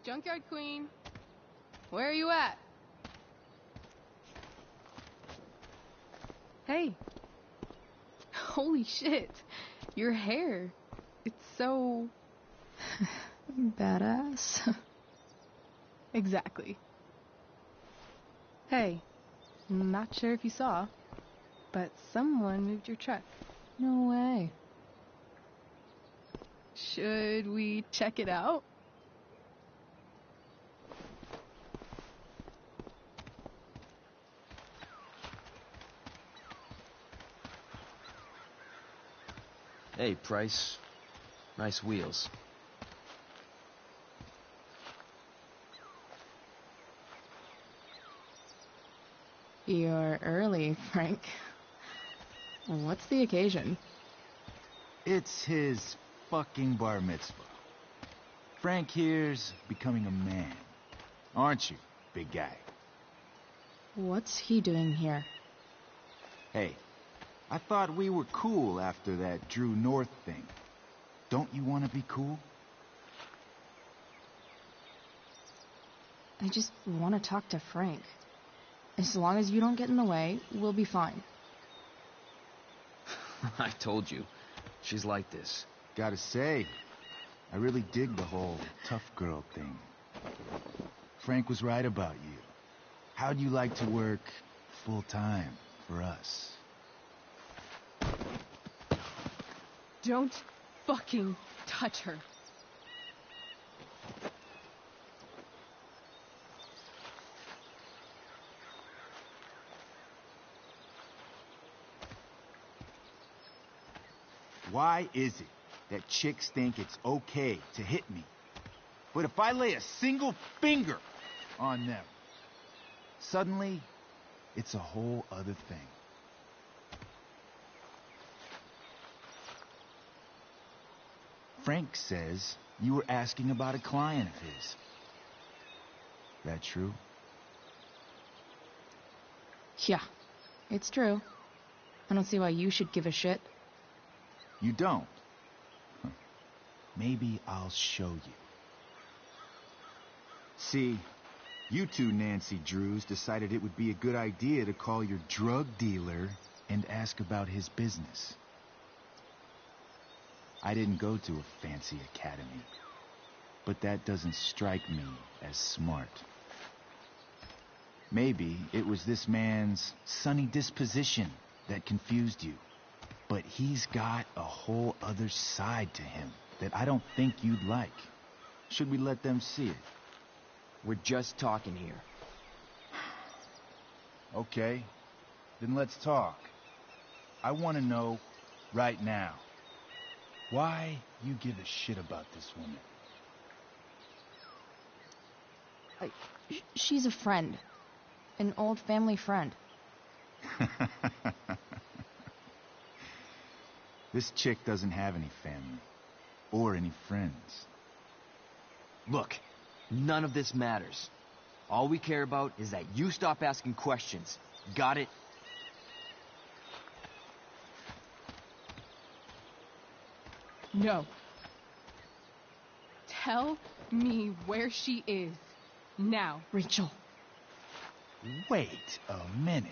Junkyard Queen. Where are you at? Hey. Holy shit. Your hair. It's so... badass. Exactly. Hey. Not sure if you saw, but someone moved your truck. No way. Should we check it out? Hey, Price. Nice wheels. You're early, Frank. What's the occasion? It's his fucking bar mitzvah. Frank here's becoming a man. Aren't you, big guy? What's he doing here? Hey, I thought we were cool after that Drew North thing. Don't you want to be cool? I just want to talk to Frank. As long as you don't get in the way, we'll be fine. I told you. She's like this. Gotta say, I really dig the whole tough girl thing. Frank was right about you. How'd you like to work full-time for us? Don't fucking touch her. Why is it that chicks think it's okay to hit me? But if I lay a single finger on them, suddenly it's a whole other thing. Frank says you were asking about a client of his. That true? Yeah, it's true. I don't see why you should give a shit. You don't? Huh. Maybe I'll show you. See, you two Nancy Drews decided it would be a good idea to call your drug dealer and ask about his business. I didn't go to a fancy academy, but that doesn't strike me as smart. Maybe it was this man's sunny disposition that confused you. But he's got a whole other side to him that I don't think you'd like. Should we let them see it? We're just talking here. Okay, then let's talk. I want to know right now why you give a shit about this woman. She's a friend. An old family friend. This chick doesn't have any family. Or any friends. Look, none of this matters. All we care about is that you stop asking questions. Got it? No. Tell me where she is. Now. Rachel. Wait a minute.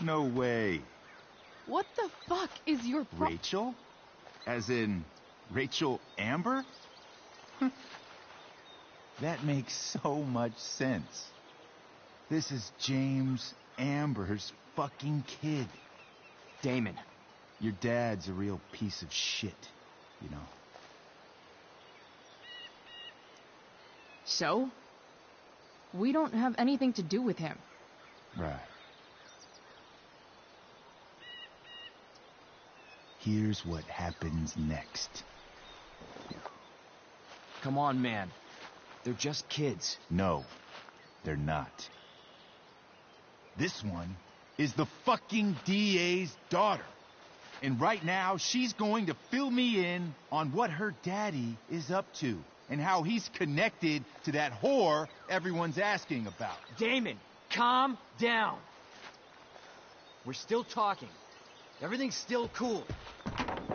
No way. What the fuck is your Rachel? As in, Rachel Amber? That makes so much sense. This is James Amber's fucking kid. Damon. Your dad's a real piece of shit, you know. So? We don't have anything to do with him. Right. Here's what happens next. Come on, man. They're just kids. No, they're not. This one is the fucking DA's daughter. And right now, she's going to fill me in on what her daddy is up to and how he's connected to that whore everyone's asking about. Damon, calm down. We're still talking. Everything's still cool.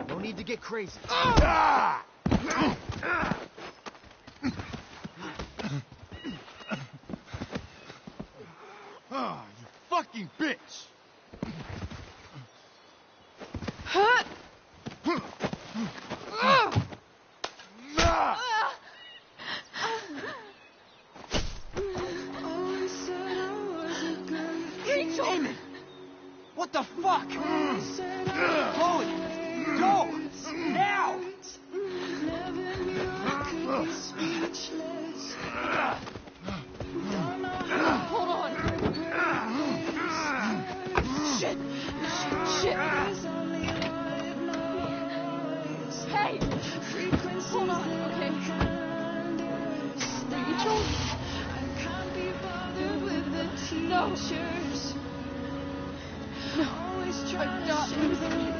No need to get crazy. Ah! Oh, you fucking bitch! Huh? Damon! What the fuck? Chloe! Go! Now! Hold on. Shit. Hey! Hold on, okay? Rachel? No. No, I'm not losing you.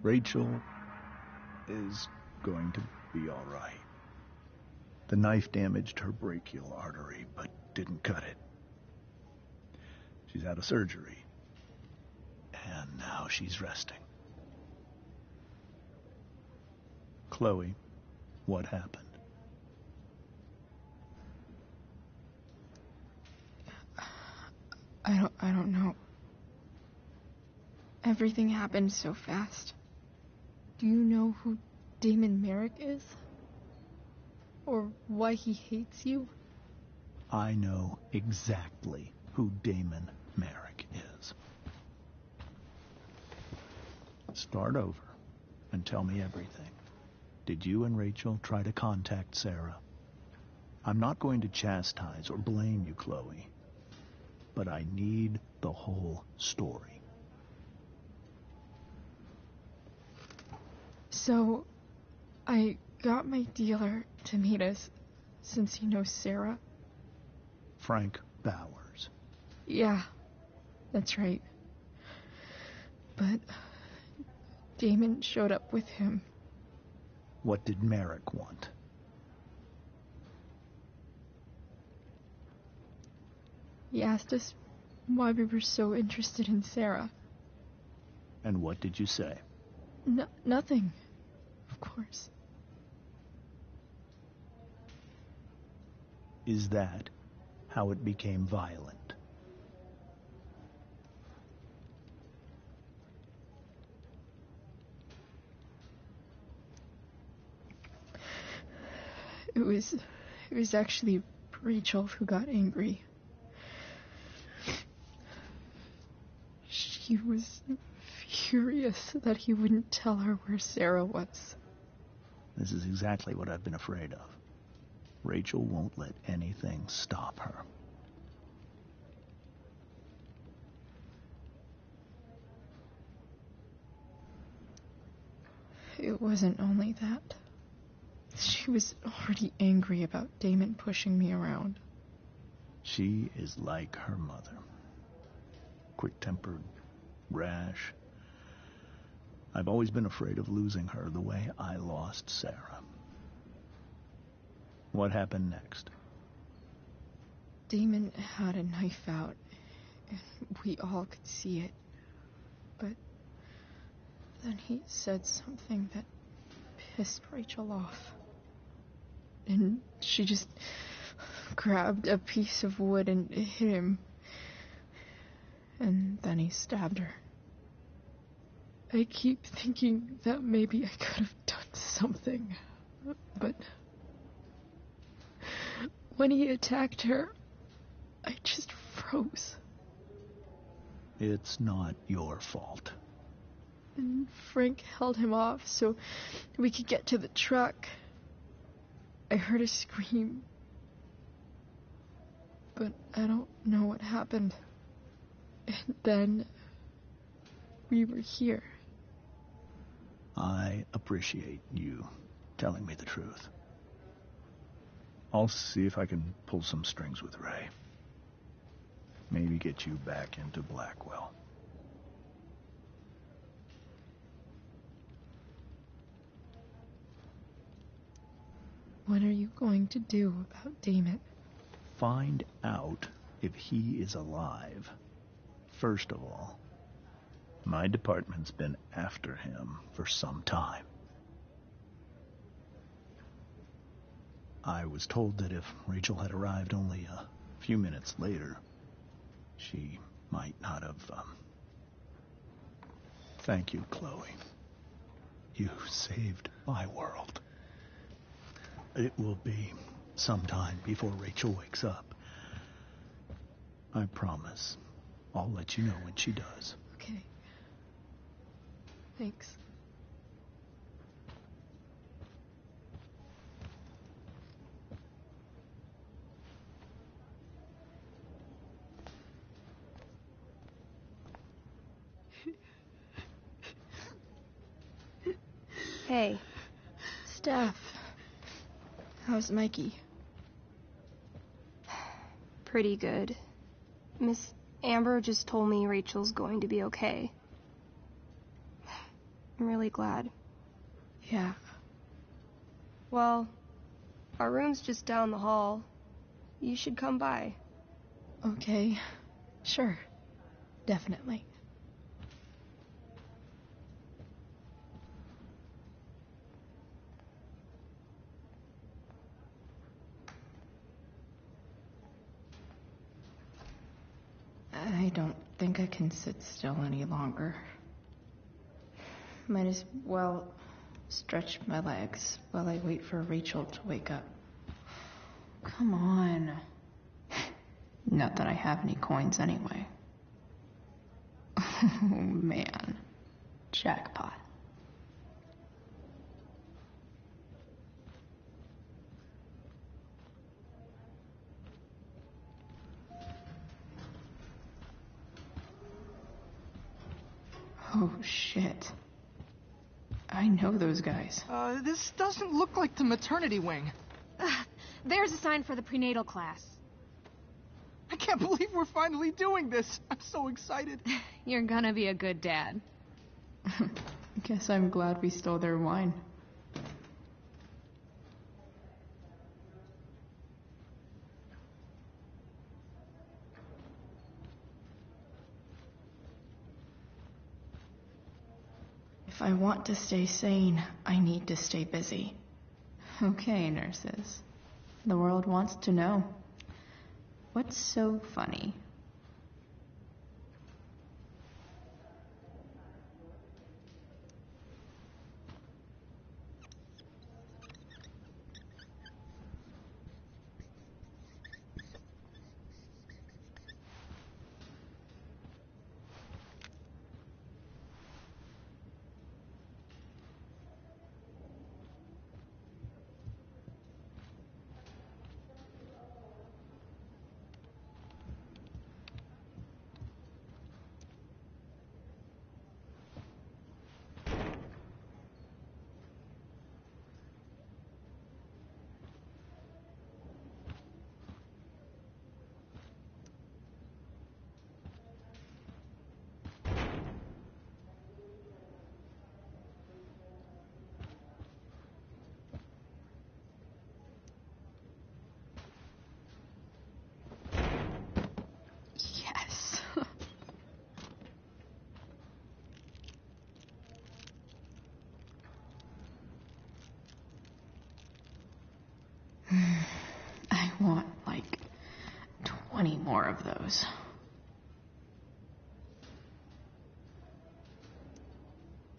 Rachel is going to be all right. The knife damaged her brachial artery, but didn't cut it. She's out of surgery, and now she's resting. Chloe, what happened? I don't know. Everything happened so fast. Do you know who Damon Merrick is? Or why he hates you? I know exactly who Damon Merrick is. Start over and tell me everything. Did you and Rachel try to contact Sarah? I'm not going to chastise or blame you, Chloe, but I need the whole story. So, I got my dealer to meet us, since he knows Sarah. Frank Bowers. Yeah, that's right. But Damon showed up with him. What did Merrick want? He asked us why we were so interested in Sarah. And what did you say? Nothing, of course. Is that how it became violent? It was actually Rachel who got angry. She was furious that he wouldn't tell her where Sarah was. This is exactly what I've been afraid of. Rachel won't let anything stop her. It wasn't only that. She was already angry about Damon pushing me around. She is like her mother. Quick-tempered, rash. I've always been afraid of losing her the way I lost Sarah. What happened next? Damon had a knife out, and we all could see it. But then he said something that pissed Rachel off. And she just grabbed a piece of wood and hit him. And then he stabbed her. I keep thinking that maybe I could have done something. But when he attacked her, I just froze. It's not your fault. And Frank held him off so we could get to the truck. I heard a scream, but I don't know what happened. And then we were here. I appreciate you telling me the truth. I'll see if I can pull some strings with Ray. Maybe get you back into Blackwell. What are you going to do about Damon? Find out if he is alive. First of all, my department's been after him for some time. I was told that if Rachel had arrived only a few minutes later, she might not have, Thank you, Chloe. You saved my world. It will be some time before Rachel wakes up. I promise. I'll let you know when she does. Okay. Thanks. Hey. Steph. How's Mikey? Pretty good. Miss Amber just told me Rachel's going to be okay. I'm really glad. Yeah. Well, our room's just down the hall. You should come by. Okay. Sure. Definitely. I don't think I can sit still any longer. Might as well stretch my legs while I wait for Rachel to wake up. Come on. Not that I have any coins anyway. Oh man. Jackpot. Oh, shit. I know those guys. This doesn't look like the maternity wing. There's a sign for the prenatal class. I can't believe we're finally doing this. I'm so excited. You're gonna be a good dad. Guess I'm glad we stole their wine. If I want to stay sane, I need to stay busy. Okay, nurses. The world wants to know. What's so funny? 20 more of those.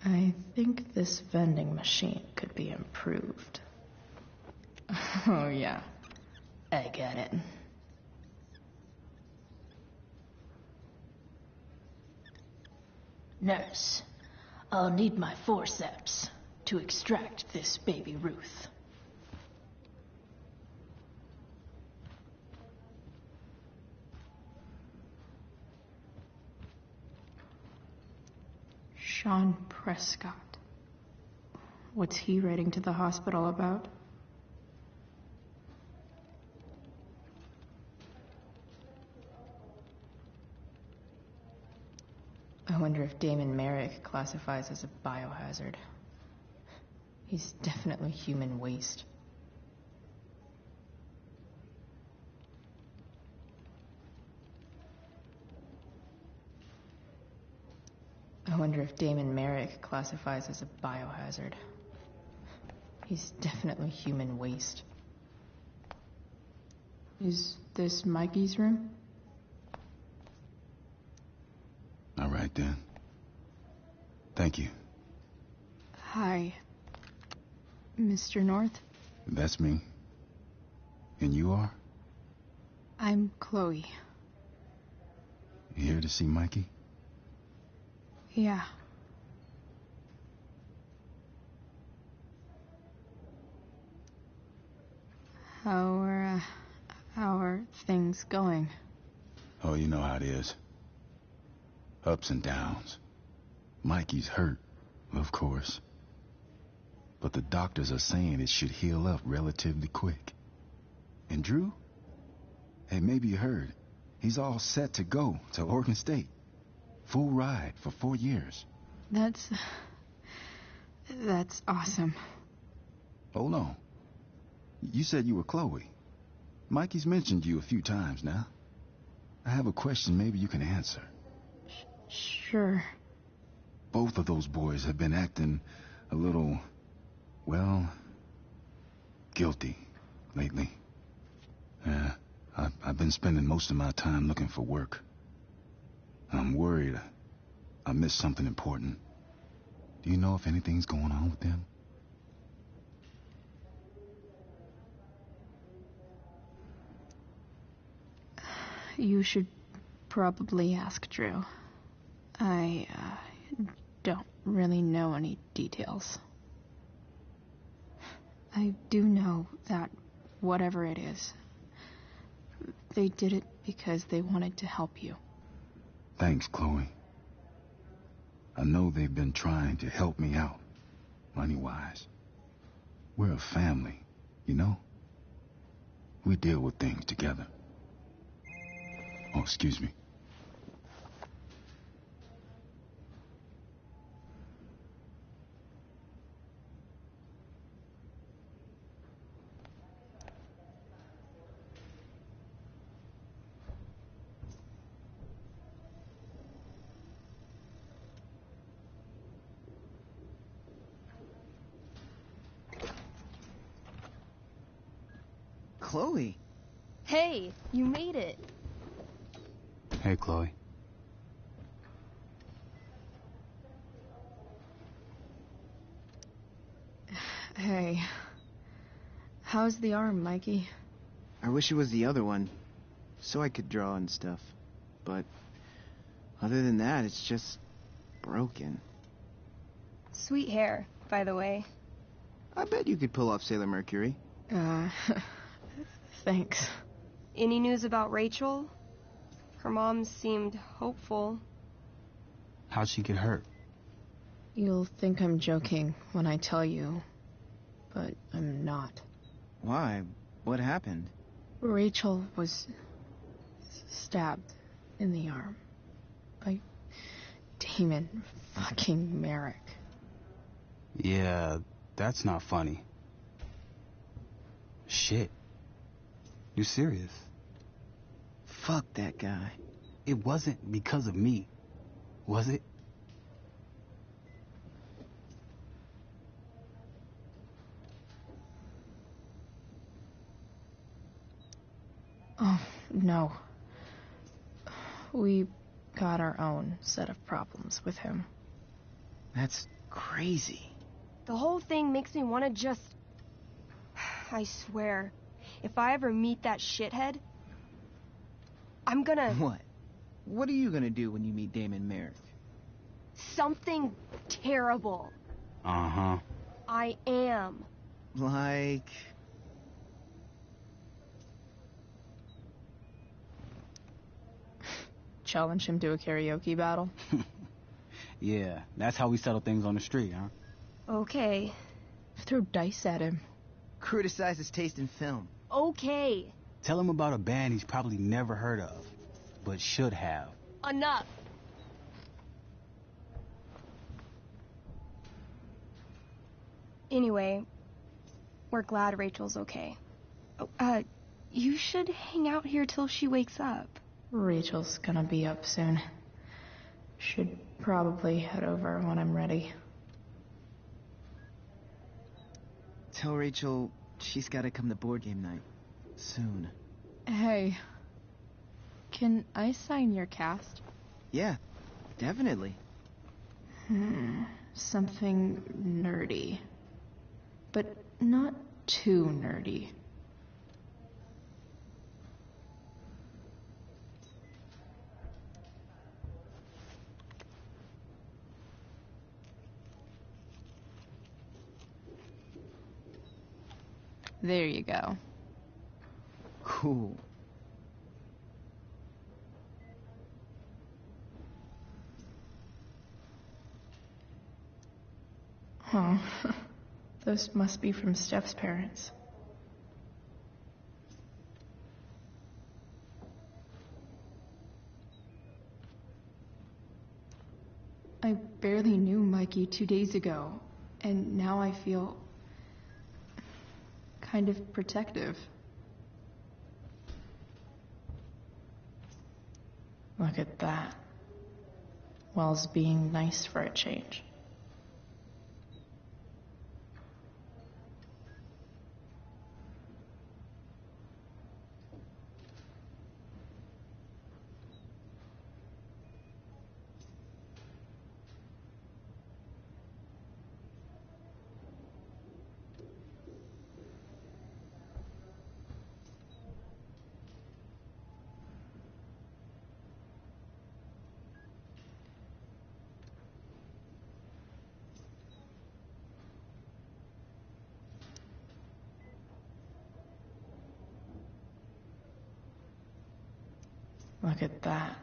I think this vending machine could be improved. Oh yeah, I got it. Nurse, I'll need my forceps to extract this baby Ruth. Sean Prescott. What's he writing to the hospital about? I wonder if Damon Merrick classifies as a biohazard. He's definitely human waste. I wonder if Damon Merrick classifies as a biohazard. He's definitely human waste. Is this Mikey's room? All right, then. Thank you. Hi, Mr. North. That's me. And you are? I'm Chloe. You here to see Mikey? Yeah. How are things going? Oh, you know how it is. Ups and downs. Mikey's hurt, of course. But the doctors are saying it should heal up relatively quick. And Drew? Hey, maybe you heard. He's all set to go to Oregon State. Full ride for 4 years. That's awesome. Hold on. You said you were Chloe. Mikey's mentioned you a few times now. I have a question maybe you can answer. Sure. Both of those boys have been acting a little, well, guilty lately. Yeah, I've been spending most of my time looking for work. I'm worried I missed something important. Do you know if anything's going on with them? You should probably ask Drew. I don't really know any details. I do know that whatever it is, they did it because they wanted to help you. Thanks, Chloe. I know they've been trying to help me out, money-wise. We're a family, you know? We deal with things together. Oh, excuse me. Chloe. Hey, you made it. Hey, Chloe. Hey. How's the arm, Mikey? I wish it was the other one, so I could draw and stuff. But other than that, it's just broken. Sweet hair, by the way. I bet you could pull off Sailor Mercury. Thanks. Any news about Rachel? Her mom seemed hopeful. How'd she get hurt? You'll think I'm joking when I tell you, but I'm not. Why? What happened? Rachel was stabbed in the arm by Damon fucking Merrick. Yeah, that's not funny. Shit. You serious? Fuck that guy. It wasn't because of me, was it? Oh, no. We got our own set of problems with him. That's crazy. The whole thing makes me want to just... I swear, if I ever meet that shithead, I'm gonna... What? What are you gonna do when you meet Damon Merrick? Something terrible. Uh-huh. I am. Like... Challenge him to a karaoke battle? Yeah, that's how we settle things on the street, huh? Okay. Throw dice at him. Criticize his taste in film. Okay. Tell him about a band he's probably never heard of, but should have. Enough. Anyway, we're glad Rachel's okay. Oh, you should hang out here till she wakes up. Rachel's gonna be up soon. Should probably head over when I'm ready. Tell Rachel she's gotta come to board game night. Soon. Hey, can I sign your cast? Yeah, definitely. Something nerdy. But not too nerdy. There you go. Cool. Huh. Those must be from Steph's parents. I barely knew Mikey 2 days ago, and now I feel kind of protective. Look at that. Wells being nice for a change. Look at that.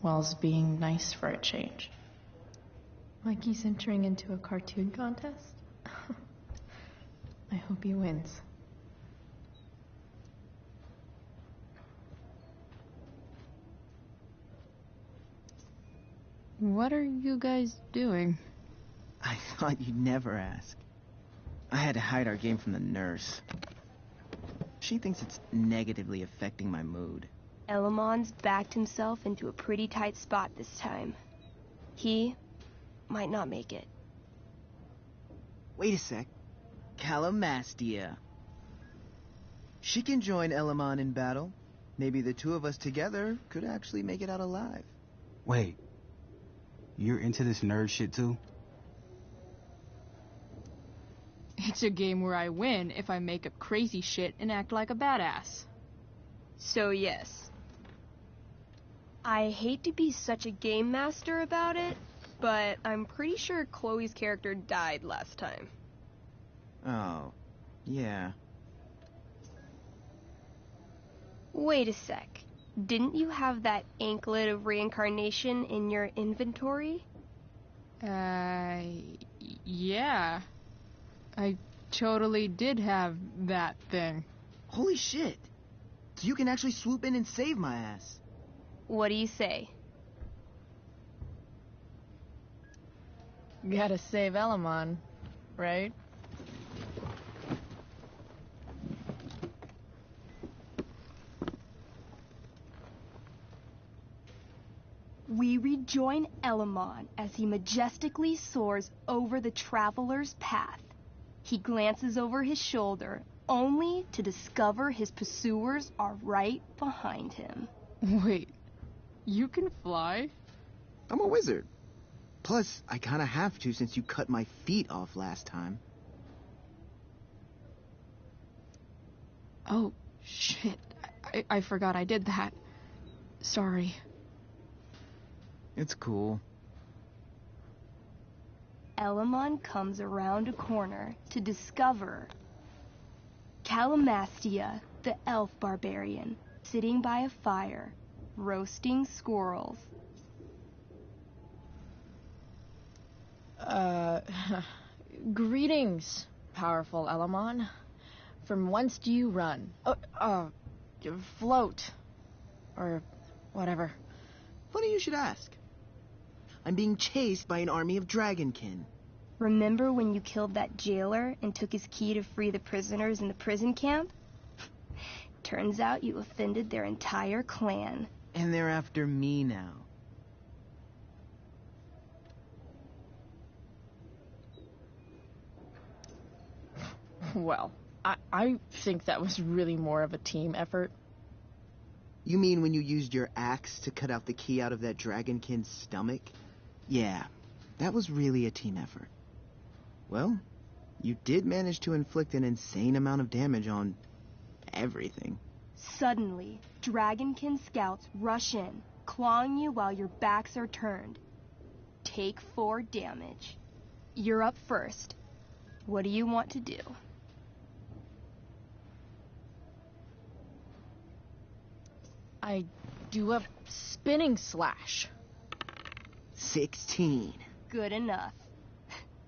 Wells being nice for a change. Mikey's entering into a cartoon contest? I hope he wins. What are you guys doing? I thought you'd never ask. I had to hide our game from the nurse. She thinks it's negatively affecting my mood. Elamon's backed himself into a pretty tight spot this time. He might not make it. Wait a sec. Calamastia. She can join Elamon in battle. Maybe the two of us together could actually make it out alive. Wait. You're into this nerd shit too? It's a game where I win if I make up crazy shit and act like a badass. So yes. I hate to be such a game master about it, but I'm pretty sure Chloe's character died last time. Oh, yeah. Wait a sec. Didn't you have that anklet of reincarnation in your inventory? Yeah. I totally did have that thing. Holy shit. So you can actually swoop in and save my ass. What do you say? Gotta save Elamon, right? We rejoin Elamon as he majestically soars over the traveler's path. He glances over his shoulder, only to discover his pursuers are right behind him. Wait, You can fly? I'm a wizard. Plus, I kinda have to since you cut my feet off last time. Oh, shit. I forgot I did that. Sorry. It's cool. Elamon comes around a corner to discover Calamastia, the elf barbarian, sitting by a fire, roasting squirrels. Greetings, powerful Elamon. From whence do you run? Float. Or whatever. Funny you should ask. I'm being chased by an army of dragonkin. Remember when you killed that jailer and took his key to free the prisoners in the prison camp? Turns out you offended their entire clan. And they're after me now. Well, I think that was really more of a team effort. You mean when you used your axe to cut out the key out of that dragonkin's stomach? Yeah, that was really a team effort. Well, you did manage to inflict an insane amount of damage on everything. Suddenly, dragonkin scouts rush in, clawing you while your backs are turned. Take 4 damage. You're up first. What do you want to do? I do a spinning slash. 16. Good enough.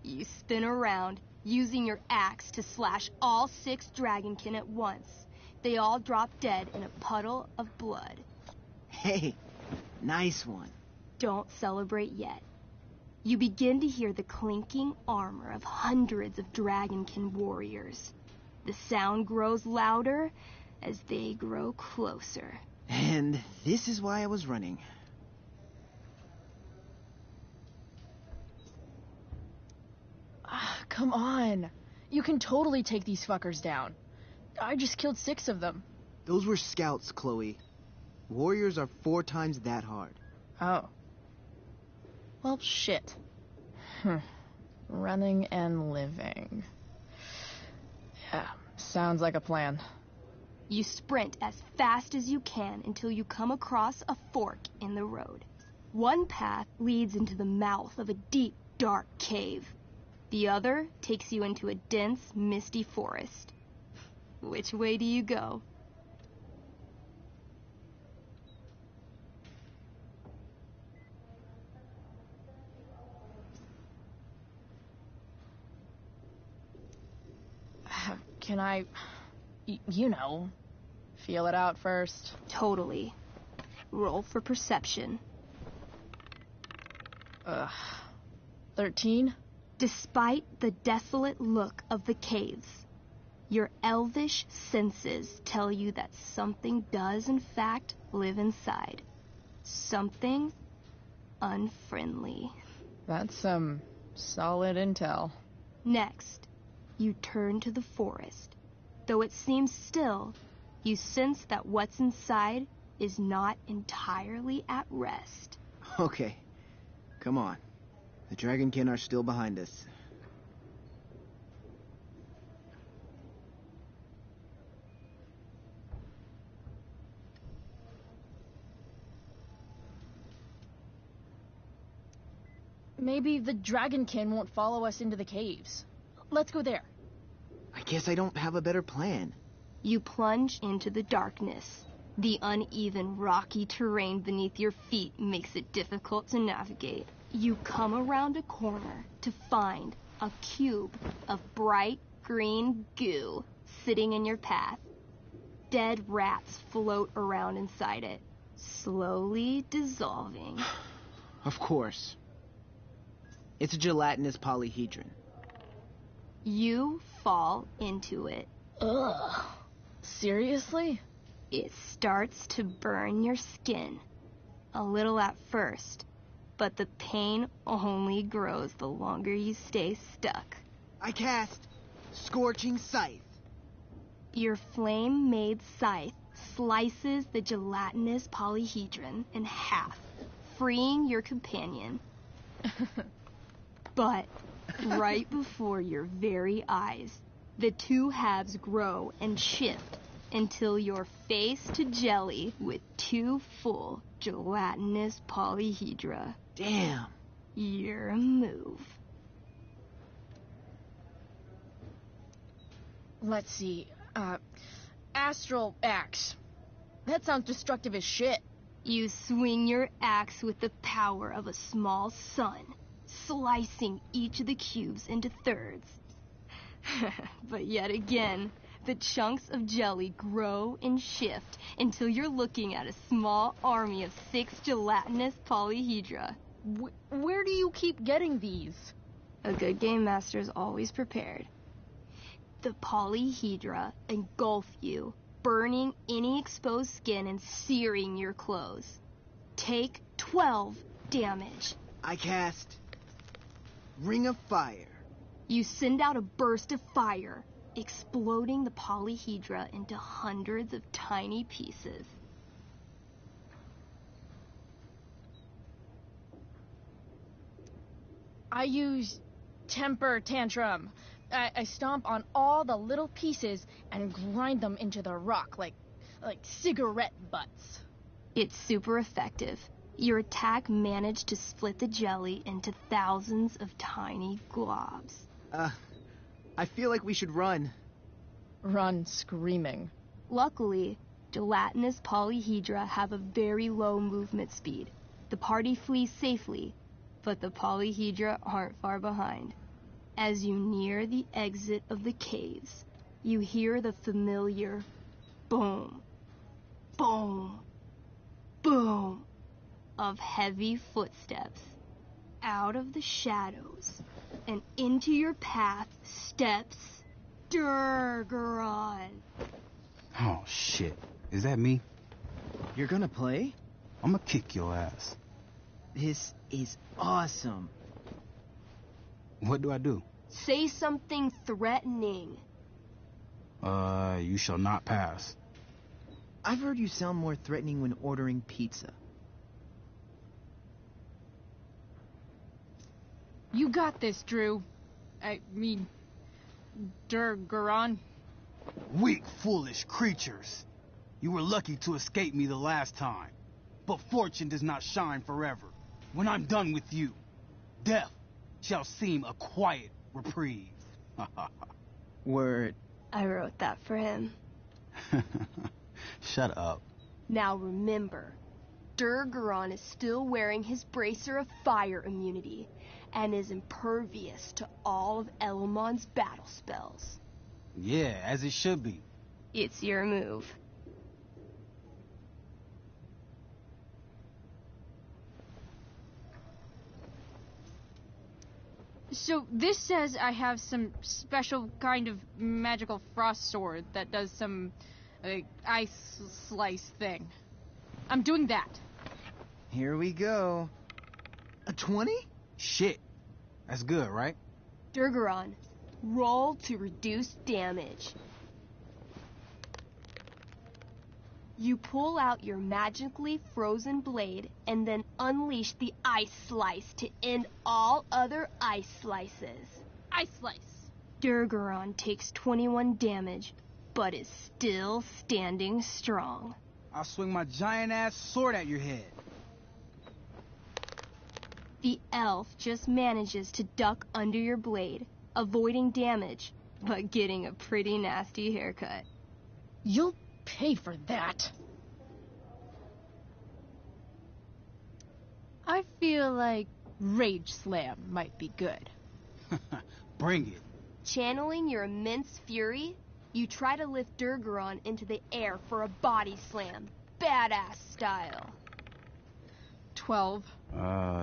You spin around, using your axe to slash all 6 dragonkin at once. They all drop dead in a puddle of blood. Hey, nice one. Don't celebrate yet. You begin to hear the clinking armor of hundreds of dragonkin warriors. The sound grows louder as they grow closer. And this is why I was running. Come on. You can totally take these fuckers down. I just killed 6 of them. Those were scouts, Chloe. Warriors are 4 times that hard. Oh. Well, shit. Running and living. Yeah, sounds like a plan. You sprint as fast as you can until you come across a fork in the road. One path leads into the mouth of a deep, dark cave. The other takes you into a dense, misty forest. Which way do you go? Can I, you know, feel it out first? Totally. Roll for perception. 13? Despite the desolate look of the caves, your elvish senses tell you that something does in fact live inside. Something unfriendly. That's some solid intel. Next, you turn to the forest. Though it seems still, you sense that what's inside is not entirely at rest. Okay, come on. The dragonkin are still behind us. Maybe the dragonkin won't follow us into the caves. Let's go there. I guess I don't have a better plan. You plunge into the darkness. The uneven, rocky terrain beneath your feet makes it difficult to navigate. You come around a corner to find a cube of bright green goo sitting in your path. Dead rats float around inside it, slowly dissolving. Of course. It's a gelatinous polyhedron. You fall into it. Ugh. Seriously? It starts to burn your skin. A little at first, but the pain only grows the longer you stay stuck. I cast Scorching Scythe. Your flame-made scythe slices the gelatinous polyhedron in half, freeing your companion. But right before your very eyes, the two halves grow and shift until you're face to jelly with two full gelatinous polyhedra. Damn. Your move. Let's see. Astral axe. That sounds destructive as shit. You swing your axe with the power of a small sun, slicing each of the cubes into thirds. But yet again, the chunks of jelly grow and shift until you're looking at a small army of 6 gelatinous polyhedra. Where do you keep getting these? A good game master is always prepared. The polyhedra engulf you, burning any exposed skin and searing your clothes. Take 12 damage. I cast Ring of Fire. You send out a burst of fire, exploding the polyhedra into hundreds of tiny pieces. I use temper tantrum. I stomp on all the little pieces and grind them into the rock like cigarette butts. It's super effective. Your attack managed to split the jelly into thousands of tiny globs. I feel like we should run. Run screaming. Luckily, gelatinous polyhedra have a very low movement speed. The party flees safely, but the polyhedra aren't far behind. As you near the exit of the caves, you hear the familiar boom, boom, boom of heavy footsteps. Out of the shadows and into your path steps Durgaron. Oh, shit. Is that me? You're gonna play? I'm gonna kick your ass. This is awesome. What do I do? Say something threatening. You shall not pass. I've heard you sound more threatening when ordering pizza. You got this, Drew. I mean, Durgaron. Weak, foolish creatures. You were lucky to escape me the last time. But fortune does not shine forever. When I'm done with you, death shall seem a quiet reprieve. Word. I wrote that for him. Shut up. Now remember, Durgaron is still wearing his bracer of fire immunity and is impervious to all of Elamon's battle spells. Yeah, as it should be. It's your move. So this says I have some special kind of magical frost sword that does some ice slice thing. I'm doing that. Here we go. A 20? Shit. That's good, right? Durgaron, roll to reduce damage. You pull out your magically frozen blade and then unleash the ice slice to end all other ice slices. Ice slice. Durgaron takes 21 damage, but is still standing strong. I'll swing my giant-ass sword at your head. The elf just manages to duck under your blade, avoiding damage, but getting a pretty nasty haircut. You'll pay for that. I feel like Rage Slam might be good. Bring it. Channeling your immense fury, you try to lift Durgaron into the air for a body slam, badass style. 12.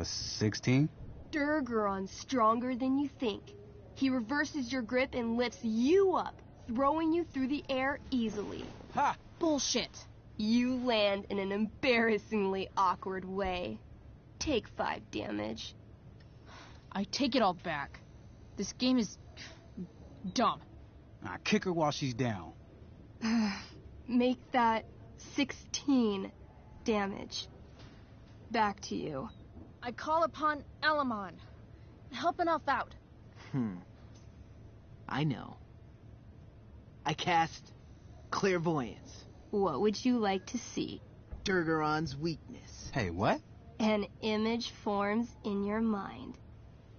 16? Durgaron's stronger than you think. He reverses your grip and lifts you up, throwing you through the air easily. Ha! Bullshit. You land in an embarrassingly awkward way. Take 5 damage. I take it all back. This game is dumb. I kick her while she's down. Make that 16 damage. Back to you. I call upon Elamon. Help enough out. I know. I cast Clairvoyance. What would you like to see? Durgaron's weakness. Hey, what? An image forms in your mind.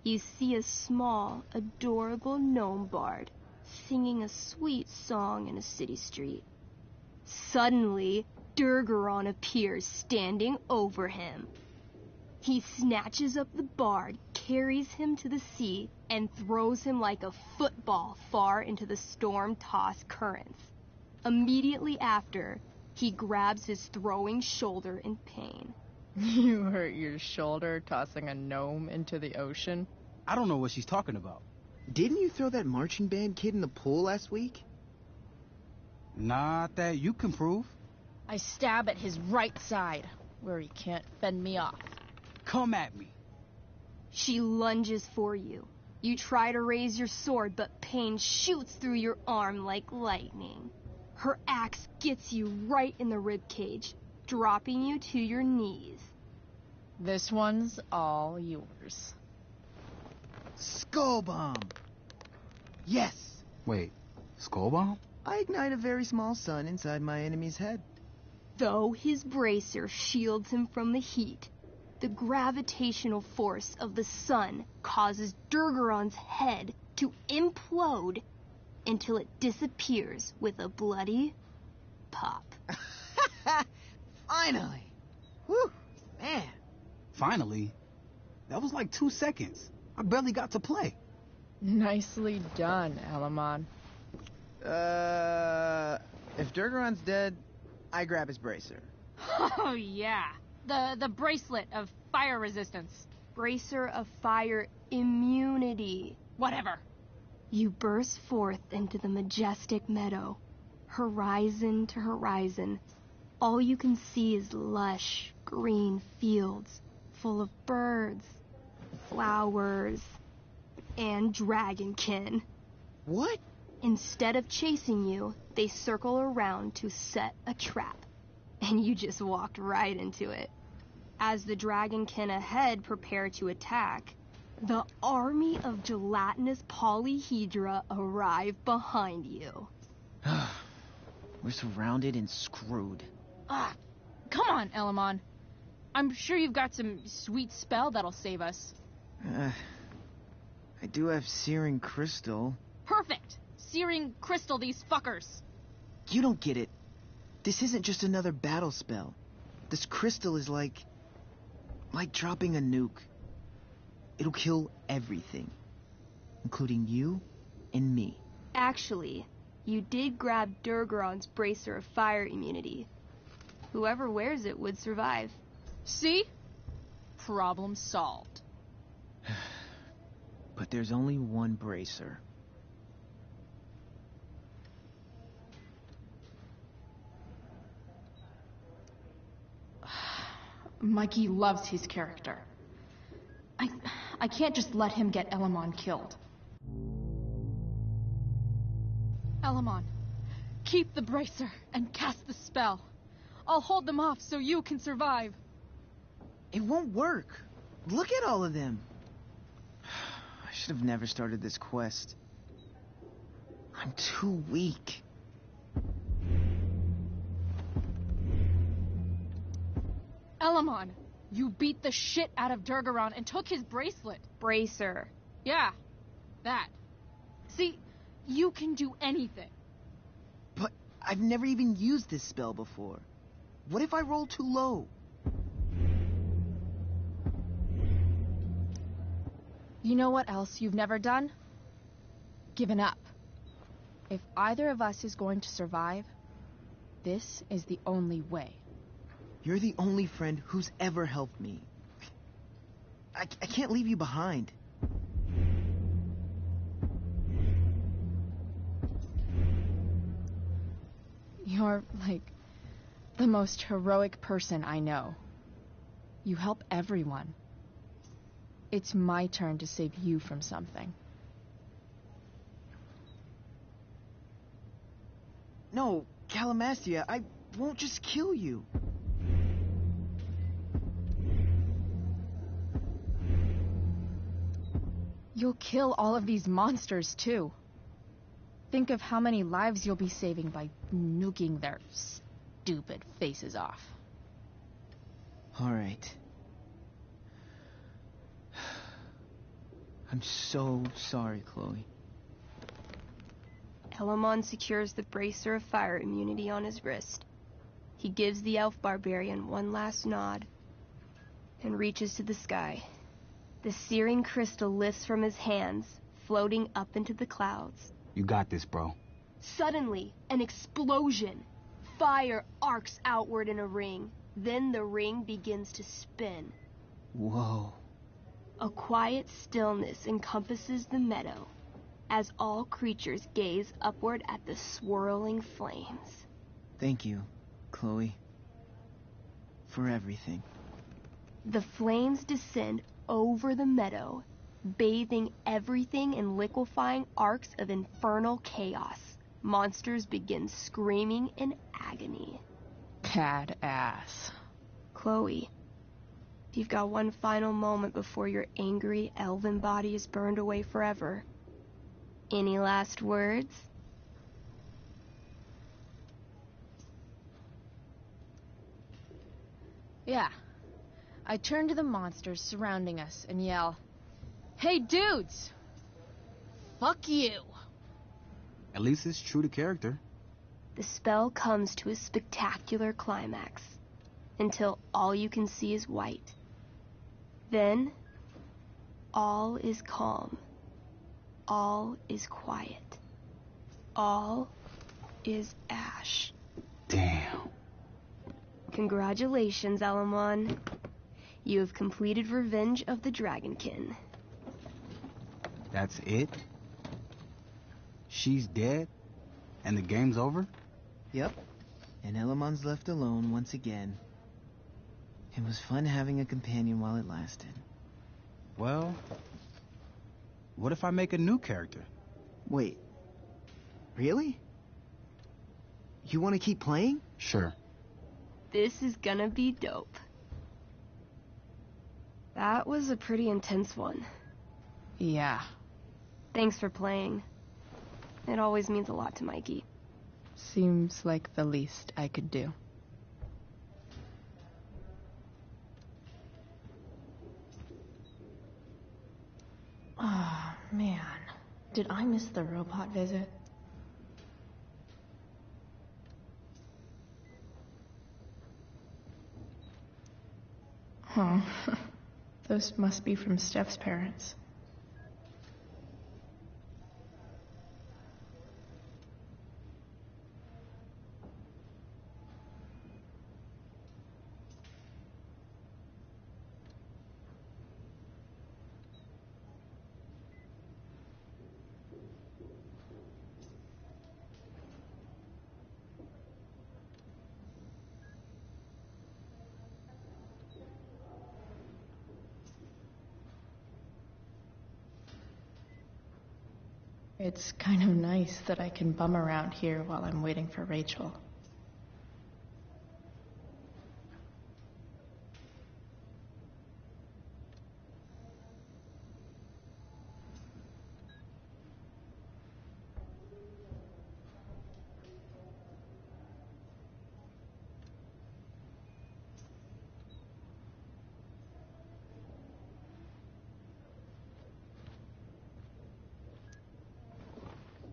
You see a small, adorable gnome bard singing a sweet song in a city street. Suddenly, Durgaron appears standing over him. He snatches up the bard, carries him to the sea, and throws him like a football far into the storm-tossed currents. Immediately after, he grabs his throwing shoulder in pain. You hurt your shoulder tossing a gnome into the ocean? I don't know what she's talking about. Didn't you throw that marching band kid in the pool last week? Not that you can prove. I stab at his right side, where he can't fend me off. Come at me. She lunges for you. You try to raise your sword, but pain shoots through your arm like lightning. Her axe gets you right in the ribcage, dropping you to your knees. This one's all yours. Skull bomb! Yes! Wait, skull bomb? I ignite a very small sun inside my enemy's head. Though his bracer shields him from the heat, the gravitational force of the sun causes Durgaron's head to implode until it disappears with a bloody pop. Finally! Whew, man. Finally? That was like 2 seconds. I barely got to play. Nicely done, Elamon. If Durgaron's dead, I grab his bracer. Oh, yeah. The bracelet of fire resistance. Bracer of fire immunity. Whatever. You burst forth into the majestic meadow, horizon to horizon. All you can see is lush, green fields full of birds, flowers, and dragonkin. What? Instead of chasing you, they circle around to set a trap, and you just walked right into it. As the dragonkin ahead prepare to attack, the army of gelatinous polyhedra arrive behind you. We're surrounded and screwed. Come on, Elamon. I'm sure you've got some sweet spell that'll save us. I do have Searing Crystal. Perfect! Searing crystal these fuckers. You don't get it. This isn't just another battle spell. This crystal is like dropping a nuke. It'll kill everything, including you and me. Actually, you did grab Durgaron's bracer of fire immunity. Whoever wears it would survive. See? Problem solved. But there's only one bracer. Mikey loves his character. I can't just let him get Elamon killed. Elamon, keep the bracer and cast the spell. I'll hold them off so you can survive. It won't work. Look at all of them. I should have never started this quest. I'm too weak. Elamon, you beat the shit out of Durgaron and took his bracelet. Bracer. Yeah, that. See, you can do anything. But I've never even used this spell before. What if I roll too low? You know what else you've never done? Given up. If either of us is going to survive, this is the only way. You're the only friend who's ever helped me. I can't leave you behind. You're, like, the most heroic person I know. You help everyone. It's my turn to save you from something. No, Calamastia, won't just kill you. You'll kill all of these monsters, too. Think of how many lives you'll be saving by nuking their stupid faces off. All right. I'm so sorry, Chloe. Elamon secures the bracer of fire immunity on his wrist. He gives the elf barbarian one last nod and reaches to the sky. The searing crystal lifts from his hands, floating up into the clouds. You got this, bro. Suddenly, an explosion. Fire arcs outward in a ring. Then the ring begins to spin. Whoa. A quiet stillness encompasses the meadow as all creatures gaze upward at the swirling flames. Thank you, Chloe, for everything. The flames descend over the meadow, bathing everything in liquefying arcs of infernal chaos. Monsters begin screaming in agony. Cad ass. Chloe, you've got one final moment before your angry elven body is burned away forever. Any last words? Yeah. I turn to the monsters surrounding us and yell, "Hey, dudes! Fuck you!" At least it's true to character. The spell comes to a spectacular climax, until all you can see is white. Then, all is calm. All is quiet. All is ash. Damn. Congratulations, Elamon. You have completed Revenge of the Dragonkin. That's it? She's dead? And the game's over? Yep. And Elamon's left alone once again. It was fun having a companion while it lasted. Well, what if I make a new character? Wait. Really? You want to keep playing? Sure. This is gonna be dope. That was a pretty intense one. Yeah. Thanks for playing. It always means a lot to Mikey. Seems like the least I could do. Oh, man. Did I miss the robot visit? Huh. Those must be from Steph's parents. It's kind of nice that I can bum around here while I'm waiting for Rachel.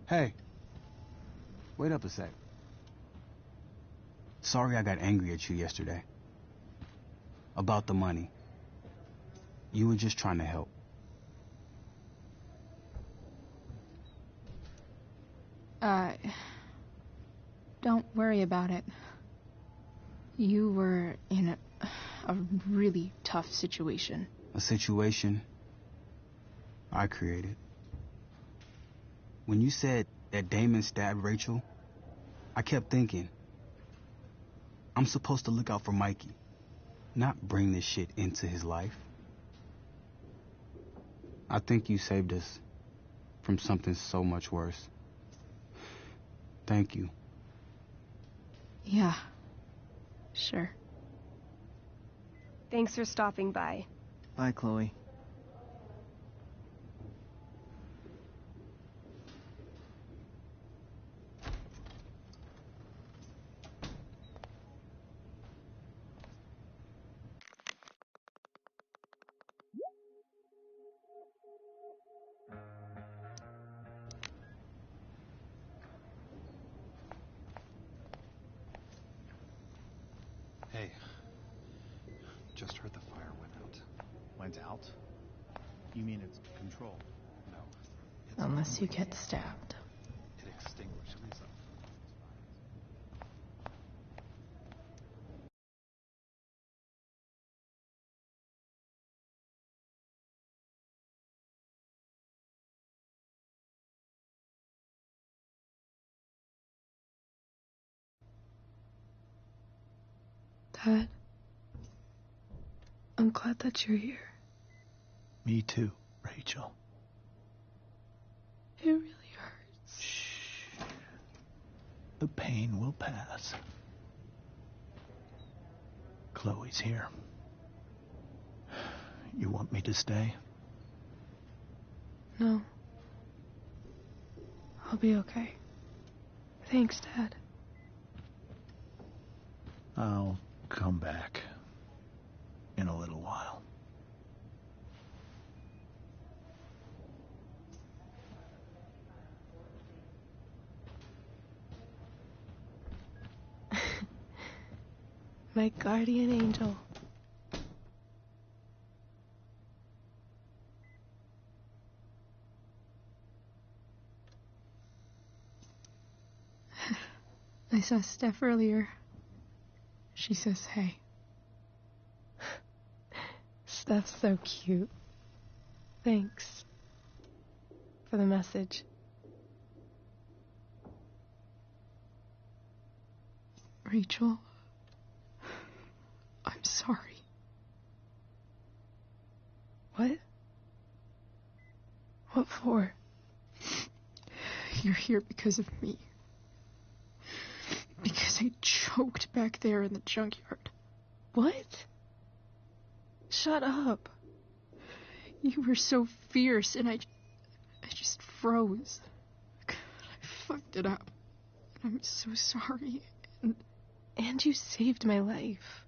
Hey. Wait up a sec. Sorry I got angry at you yesterday. About the money. You were just trying to help. Don't worry about it. You were in a really tough situation. A situation I created. When you said that Damon stabbed Rachel, I kept thinking, I'm supposed to look out for Mikey, not bring this shit into his life. I think you saved us from something so much worse. Thank you. Yeah, Sure. Thanks for stopping by. Bye, Chloe. Hey, just heard the fire went out. Went out? You mean it's controlled? No. Unless you get stabbed. It extinguished itself. Dad, I'm glad that you're here. Me too, Rachel. It really hurts. Shh. The pain will pass. Chloe's here. You want me to stay? No. I'll be okay. Thanks, Dad. I'll come back in a little while. My guardian angel. I saw Steph earlier. She says hey. Steph's so cute. Thanks for the message. Rachel, I'm sorry. What? What for? You're here because of me. Because I choked back there in the junkyard. What? Shut up. You were so fierce, and I just froze. I fucked it up. I'm so sorry. And you saved my life.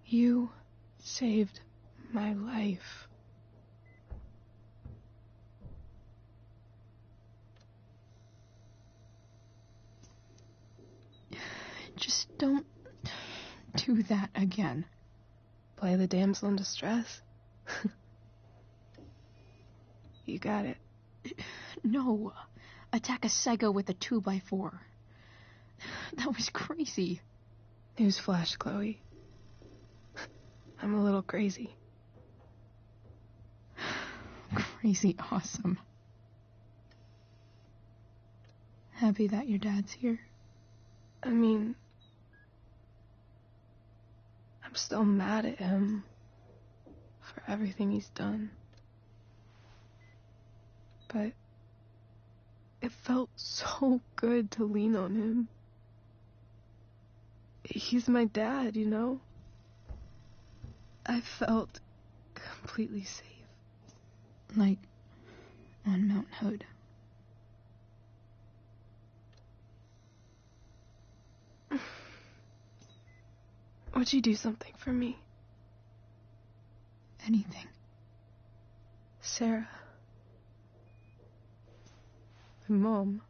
You saved my life. Just don't do that again. Play the damsel in distress? You got it. No. Attack a psycho with a 2x4. That was crazy. Newsflash, Chloe. I'm a little crazy. Crazy awesome. Happy that your dad's here? I mean, I'm still mad at him for everything he's done. But it felt so good to lean on him. He's my dad, you know? I felt completely safe. Like on Mount Hood. Would you do something for me? Anything. Sarah. My mom.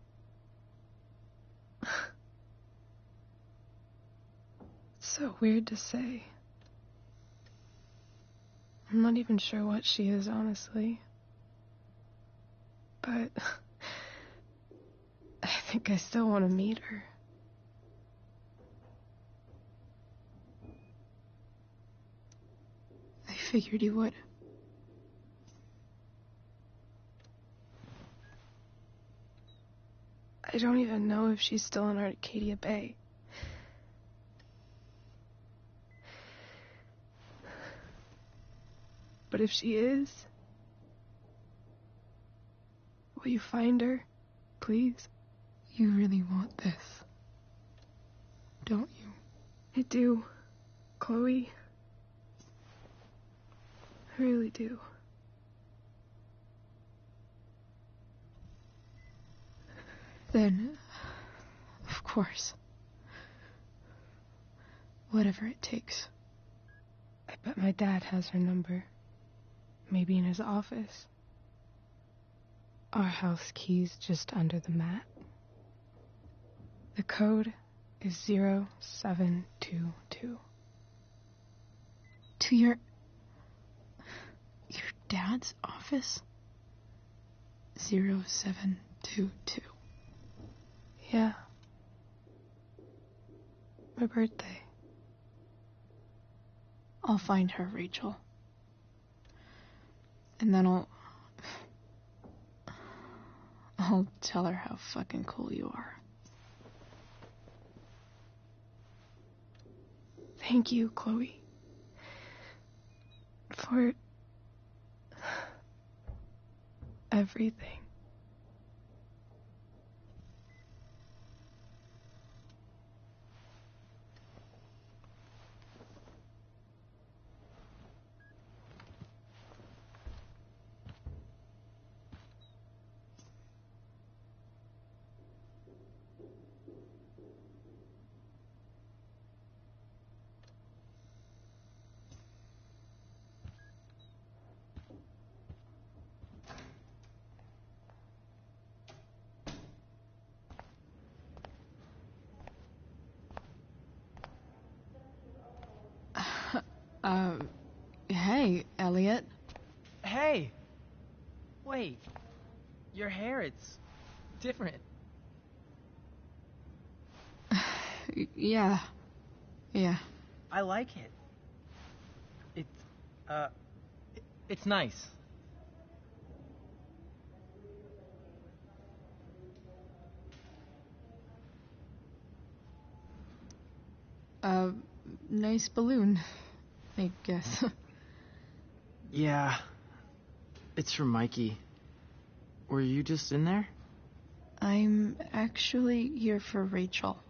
It's so weird to say. I'm not even sure what she is, honestly. But I think I still want to meet her. I figured you would. I don't even know if she's still in Arcadia Bay. But if she is, will you find her, please? You really want this? don't you? I do, Chloe. I really do. Then, of course. Whatever it takes. I bet my dad has her number. Maybe in his office. Our house key's just under the mat. The code is 0722. To your dad's office? 0722. Yeah. My birthday. I'll find her, Rachel. And then I'll tell her how fucking cool you are. Thank you, Chloe. For everything. Hey, Elliot. Hey! Wait. Your hair, it's different. Yeah. I like it. It's nice. Nice balloon, I guess. Yeah. It's from Mikey. Were you just in there? I'm actually here for Rachel.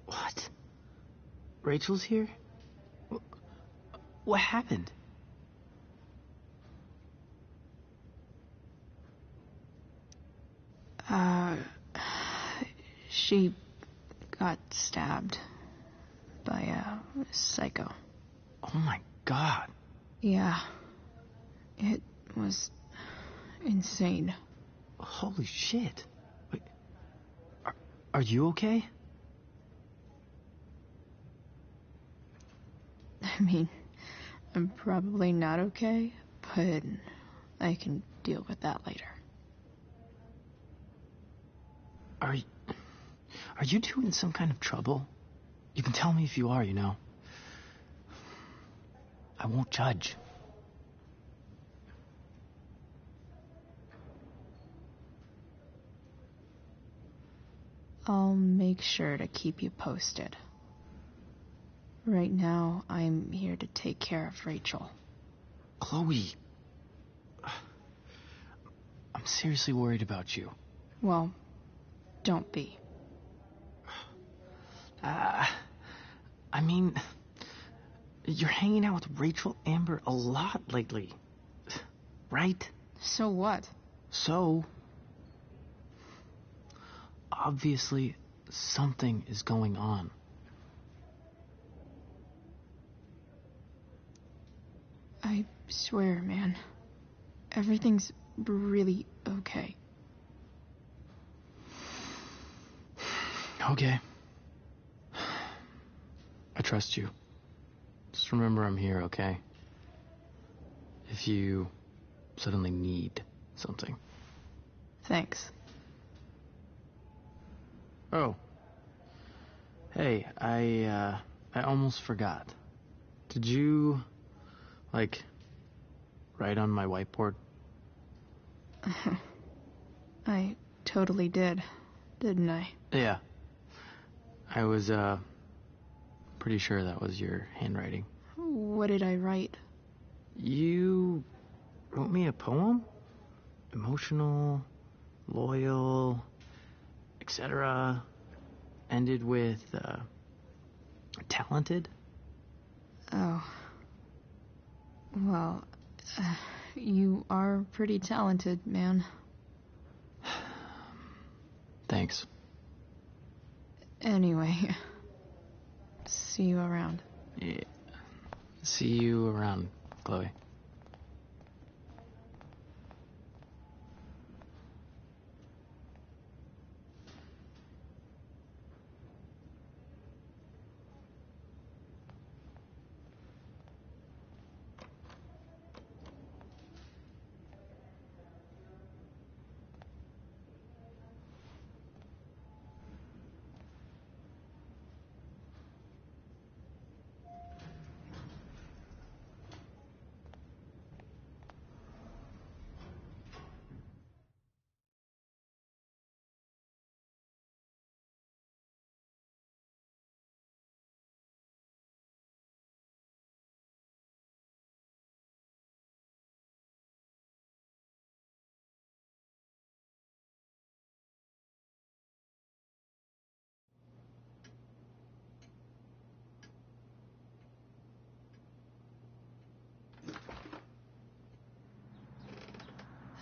What? Rachel's here? What happened? She got stabbed by a psycho. Oh my god. Yeah. It was insane. Holy shit. Wait, are you okay? I mean, I'm probably not okay, but I can deal with that later. Are you two in some kind of trouble? You can tell me if you are, you know. I won't judge. I'll make sure to keep you posted. Right now, I'm here to take care of Rachel. Chloe. I'm seriously worried about you. Well, don't be. I mean, you're hanging out with Rachel Amber a lot lately. Right? So what? So, obviously, something is going on. I swear, man. Everything's really okay. Okay. I trust you. Just remember I'm here, okay? If you suddenly need something. Thanks. Oh. Hey, I almost forgot. Did you, write on my whiteboard? I totally did, didn't I? Yeah. I was, pretty sure that was your handwriting. What did I write? You wrote me a poem? Emotional, loyal, etc. Ended with, talented? Oh. Well, you are pretty talented, man. Thanks. Anyway, see you around. Yeah. See you around, Chloe.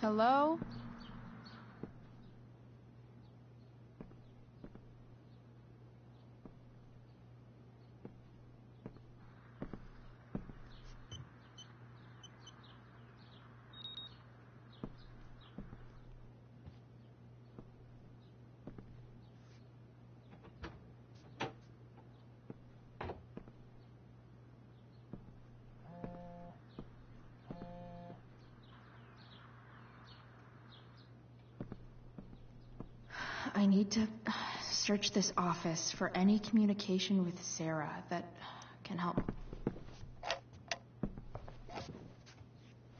Hello? I need to search this office for any communication with Sarah that can help.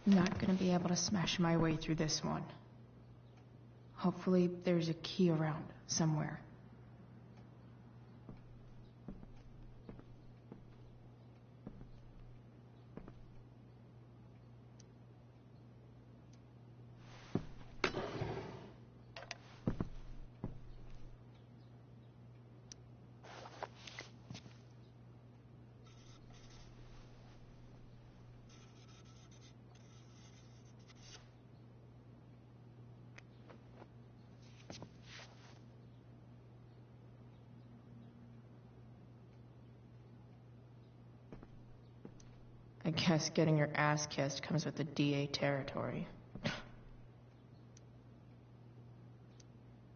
I'm not gonna be able to smash my way through this one. Hopefully there's a key around somewhere. I guess getting your ass kissed comes with the DA territory.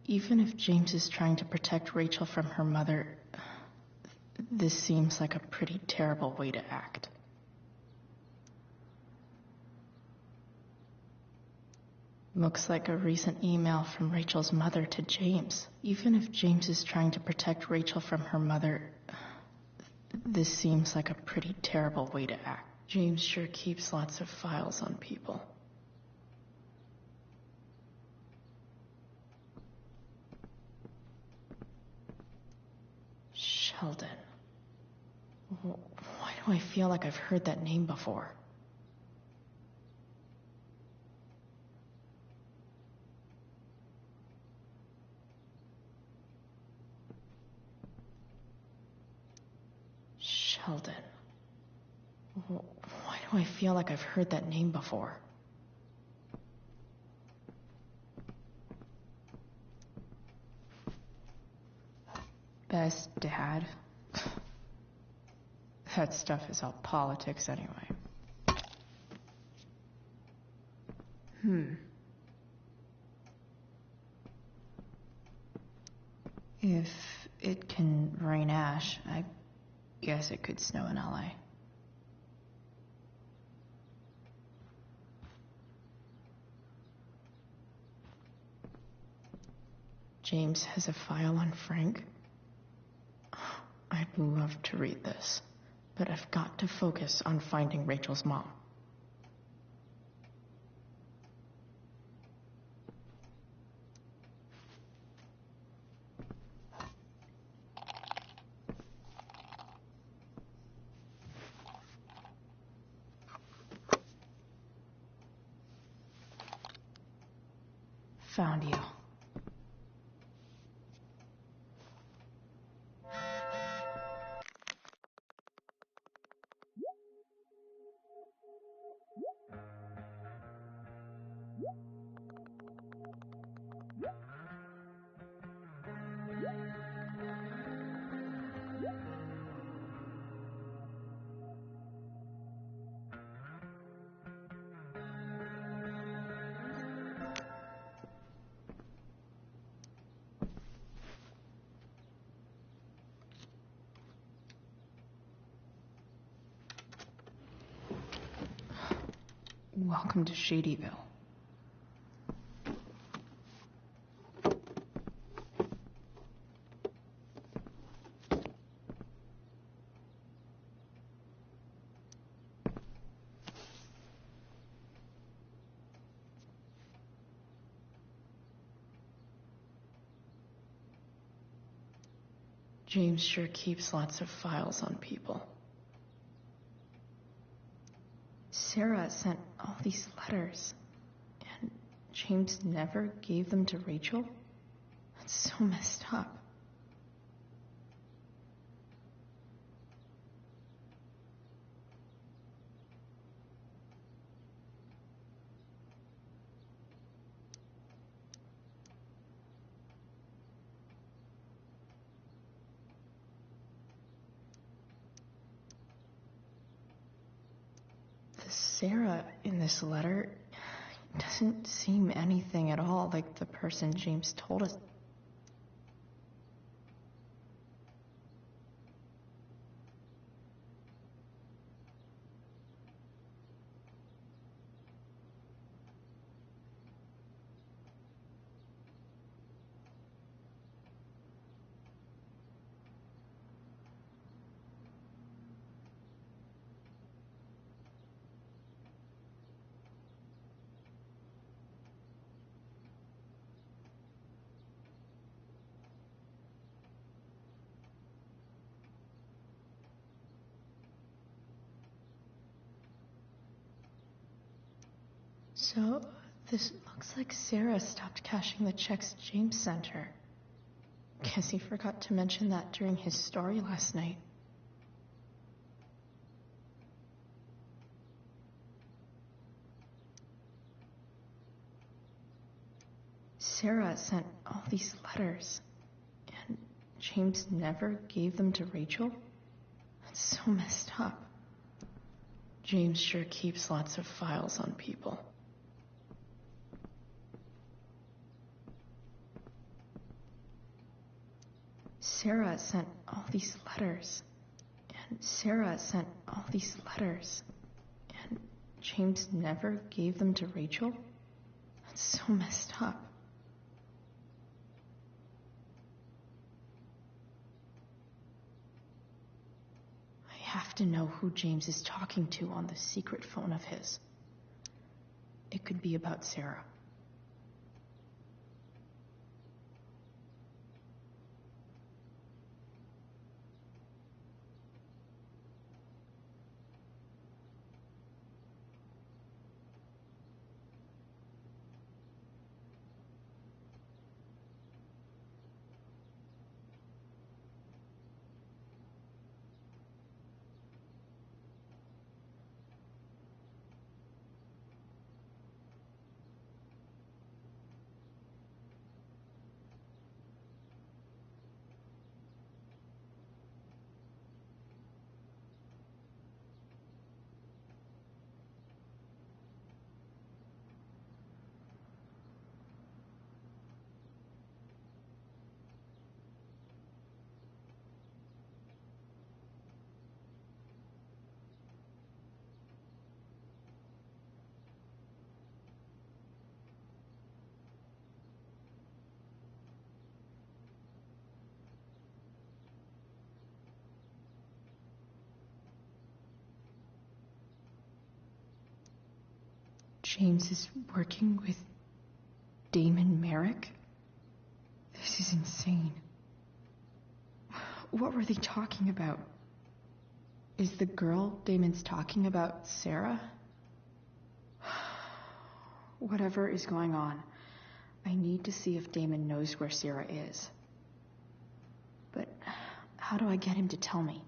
Even if James is trying to protect Rachel from her mother, this seems like a pretty terrible way to act. Looks like a recent email from Rachel's mother to James. Even if James is trying to protect Rachel from her mother, this seems like a pretty terrible way to act. James sure keeps lots of files on people. Sheldon. Why do I feel like I've heard that name before? Sheldon. Why do I feel like I've heard that name before? Best dad? That stuff is all politics anyway. If it can rain ash, I guess it could snow in LA. James has a file on Frank. I'd love to read this, but I've got to focus on finding Rachel's mom. Found you. Welcome to Shadyville. James sure keeps lots of files on people. Sarah sent all these letters, and James never gave them to Rachel? That's so messed up. Sarah in this letter doesn't seem anything at all like the person James told us. So, this looks like Sarah stopped cashing the checks James sent her. Guess he forgot to mention that during his story last night. Sarah sent all these letters, and James never gave them to Rachel? That's so messed up. James sure keeps lots of files on people. Sarah sent all these letters, and James never gave them to Rachel? That's so messed up. I have to know who James is talking to on the secret phone of his. It could be about Sarah. James is working with Damon Merrick? This is insane. What were they talking about? Is the girl Damon's talking about Sarah? Whatever is going on, I need to see if Damon knows where Sarah is. But how do I get him to tell me?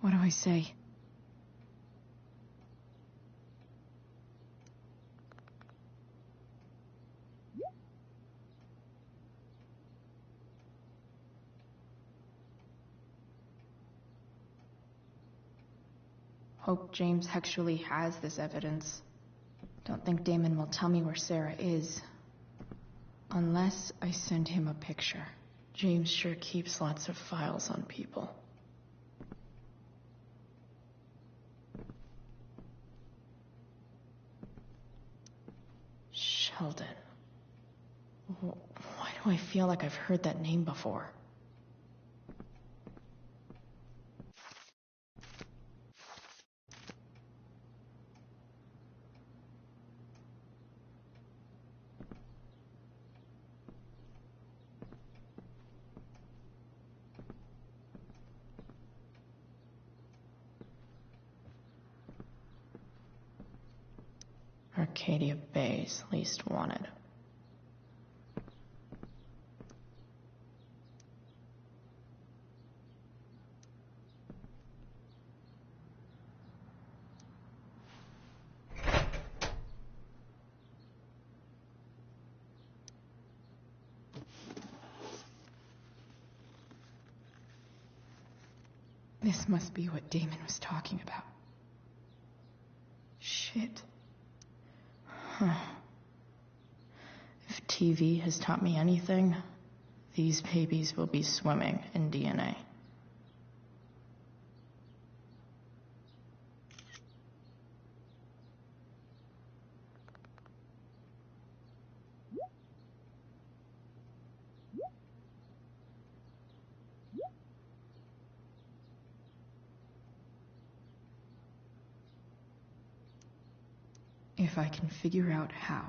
What do I say? Hope James actually has this evidence. Don't think Damon will tell me where Sarah is. Unless I send him a picture. James sure keeps lots of files on people. Sheldon. Why do I feel like I've heard that name before? Arcadia Bay's least wanted. This must be what Damon was talking about. Shit. Huh. If TV has taught me anything, these babies will be swimming in DNA. If I can figure out how.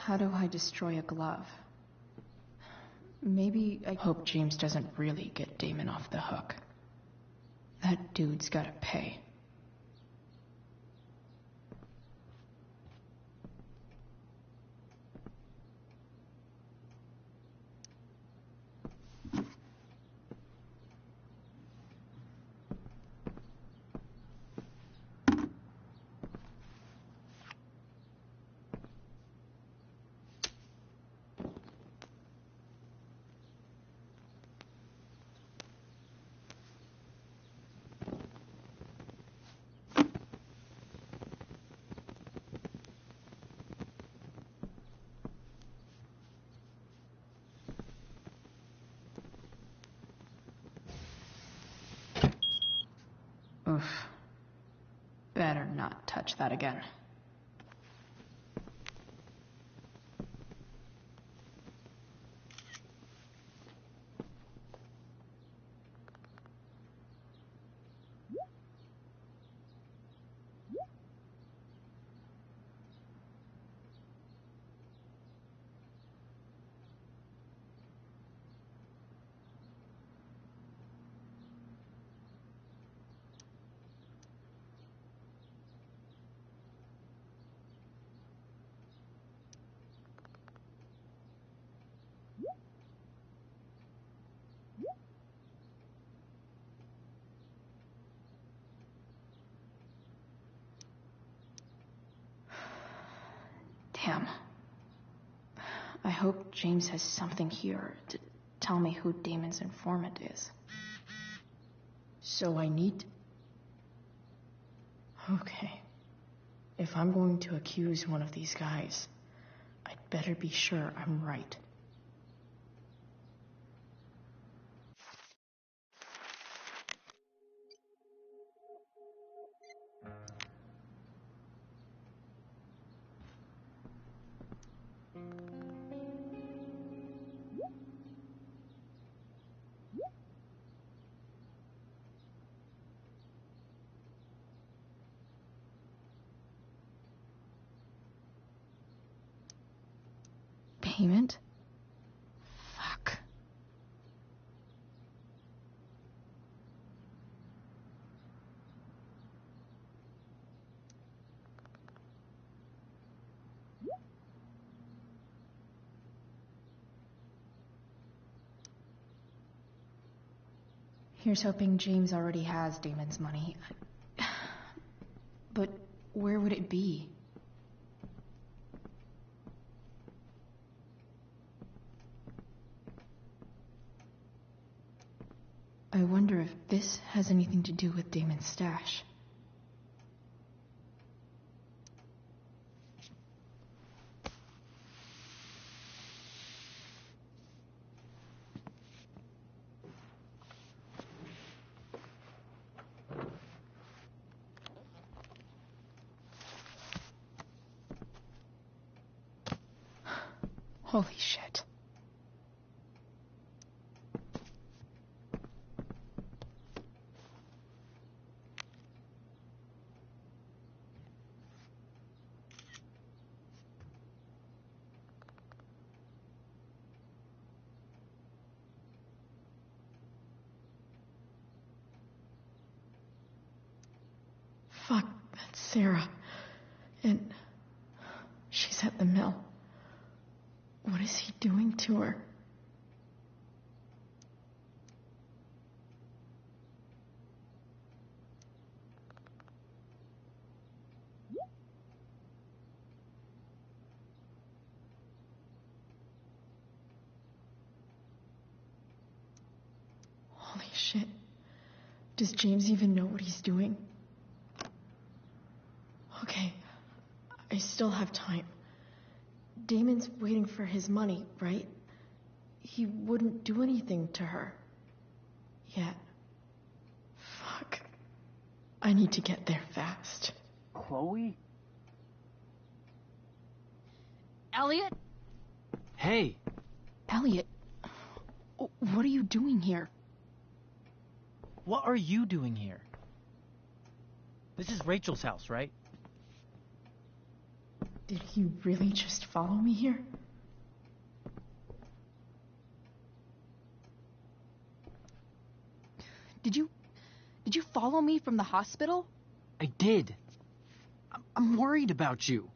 How do I destroy a glove? Maybe I hope James doesn't really get Damon off the hook. That dude's gotta pay. Oof. Better not touch that again. Damn. I hope James has something here to tell me who Damon's informant is. So I need... Okay. If I'm going to accuse one of these guys, I'd better be sure I'm right. Payment? Fuck. Here's hoping James already has Damon's money. But where would it be? I wonder if this has anything to do with Damon's stash. Holy shit. Fuck, that's Sarah. And she's at the mill. What is he doing to her? Holy shit. Does James even know what he's doing? Okay, I still have time. Damon's waiting for his money, right? He wouldn't do anything to her. Yet. Fuck. I need to get there fast. Chloe? Elliot? Hey! Elliot, what are you doing here? What are you doing here? This is Rachel's house, right? Did he really just follow me here? Did you follow me from the hospital? I did. I'm worried about you.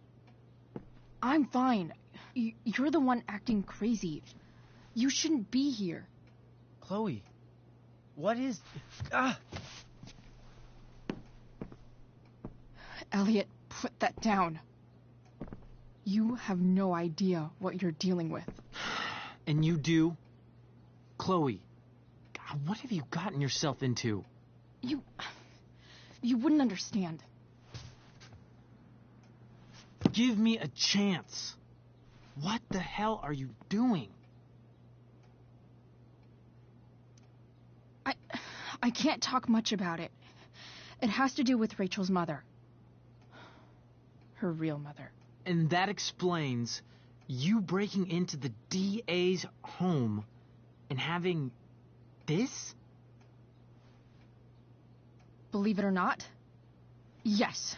I'm fine. You're the one acting crazy. You shouldn't be here. Chloe, what is... Ah! Elliot, put that down. You have no idea what you're dealing with. And you do? Chloe, God, what have you gotten yourself into? You wouldn't understand. Give me a chance. What the hell are you doing? I can't talk much about it. It has to do with Rachel's mother. Her real mother. And that explains you breaking into the DA's home and having this? Believe it or not, yes.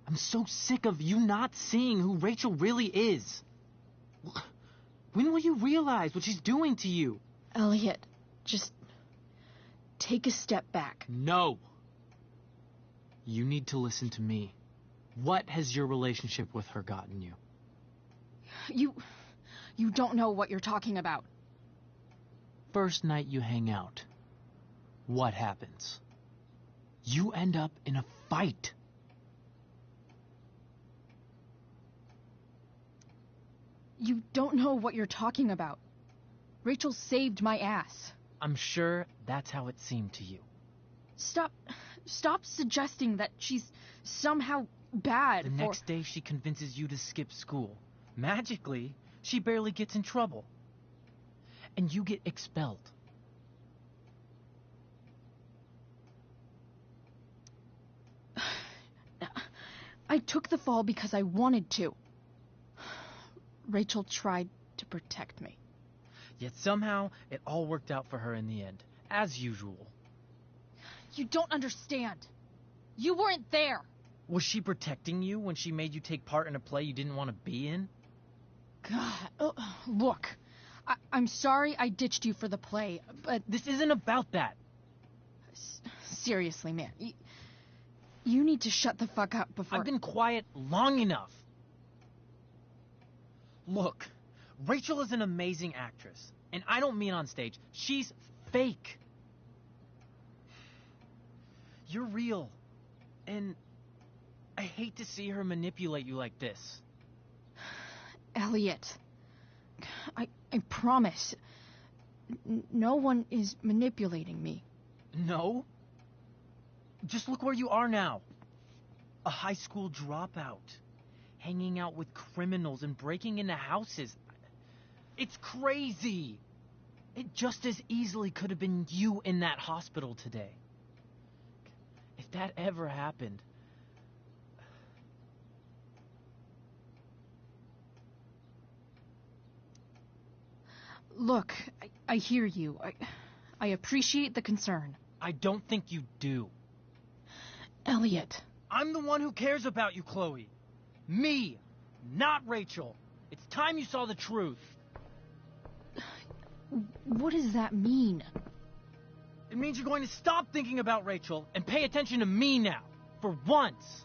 I'm so sick of you not seeing who Rachel really is. When will you realize what she's doing to you? Elliot, just take a step back. No. You need to listen to me. What has your relationship with her gotten you? You don't know what you're talking about. First night you hang out, what happens? You end up in a fight. You don't know what you're talking about. Rachel saved my ass. I'm sure that's how it seemed to you. Stop suggesting that she's somehow bad. The next day she convinces you to skip school. Magically, she barely gets in trouble. And you get expelled. I took the fall because I wanted to. Rachel tried to protect me. Yet somehow, it all worked out for her in the end. As usual. You don't understand. You weren't there. Was she protecting you when she made you take part in a play you didn't want to be in? God, look. I'm sorry I ditched you for the play, but... This isn't about that. Seriously, man. You need to shut the fuck up before... I've been quiet long enough. Look, Rachel is an amazing actress. And I don't mean on stage. She's fake. You're real. And I hate to see her manipulate you like this. Elliot, I promise. No one is manipulating me. No? Just look where you are now. A high school dropout. Hanging out with criminals and breaking into houses. It's crazy. It just as easily could have been you in that hospital today. If that ever happened... Look, I hear you. I appreciate the concern. I don't think you do. Elliot. I'm the one who cares about you, Chloe. Me, not Rachel. It's time you saw the truth. What does that mean? It means you're going to stop thinking about Rachel and pay attention to me now. For once.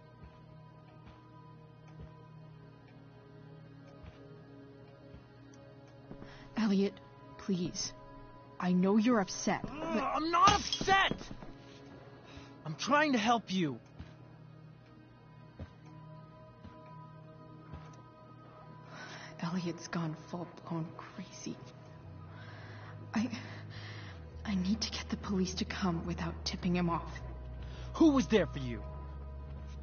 Elliot, please. I know you're upset, but... I'm not upset! I'm trying to help you. Elliot's gone full-blown crazy. I need to get the police to come without tipping him off. Who was there for you?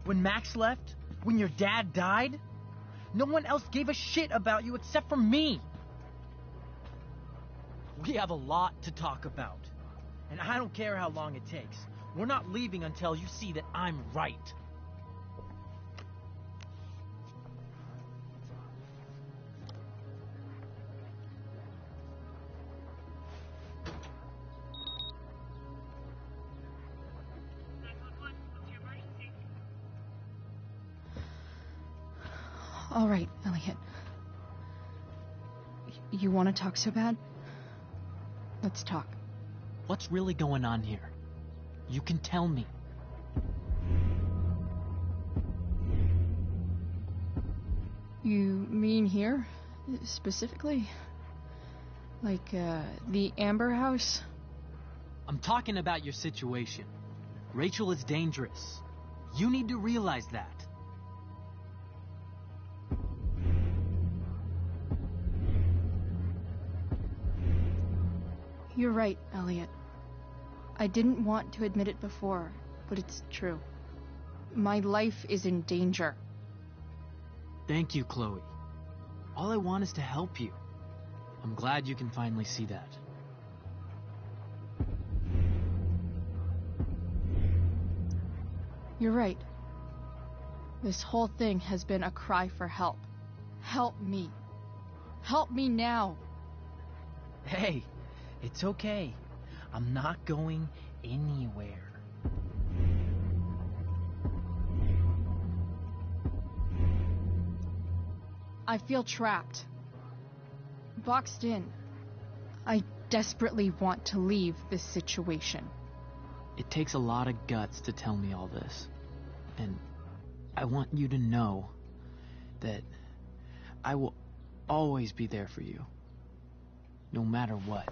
When Max left? When your dad died? No one else gave a shit about you except for me. We have a lot to talk about. And I don't care how long it takes. We're not leaving until you see that I'm right. All right, Elliot. You want to talk so bad? Let's talk. What's really going on here? You can tell me. You mean here, specifically? Like, the Amber House? I'm talking about your situation. Rachel is dangerous. You need to realize that. You're right, Elliot. I didn't want to admit it before, but it's true. My life is in danger. Thank you, Chloe. All I want is to help you. I'm glad you can finally see that. You're right. This whole thing has been a cry for help. Help me. Help me now. Hey, it's okay. I'm not going anywhere. I feel trapped. Boxed in. I desperately want to leave this situation. It takes a lot of guts to tell me all this. And I want you to know that I will always be there for you. No matter what.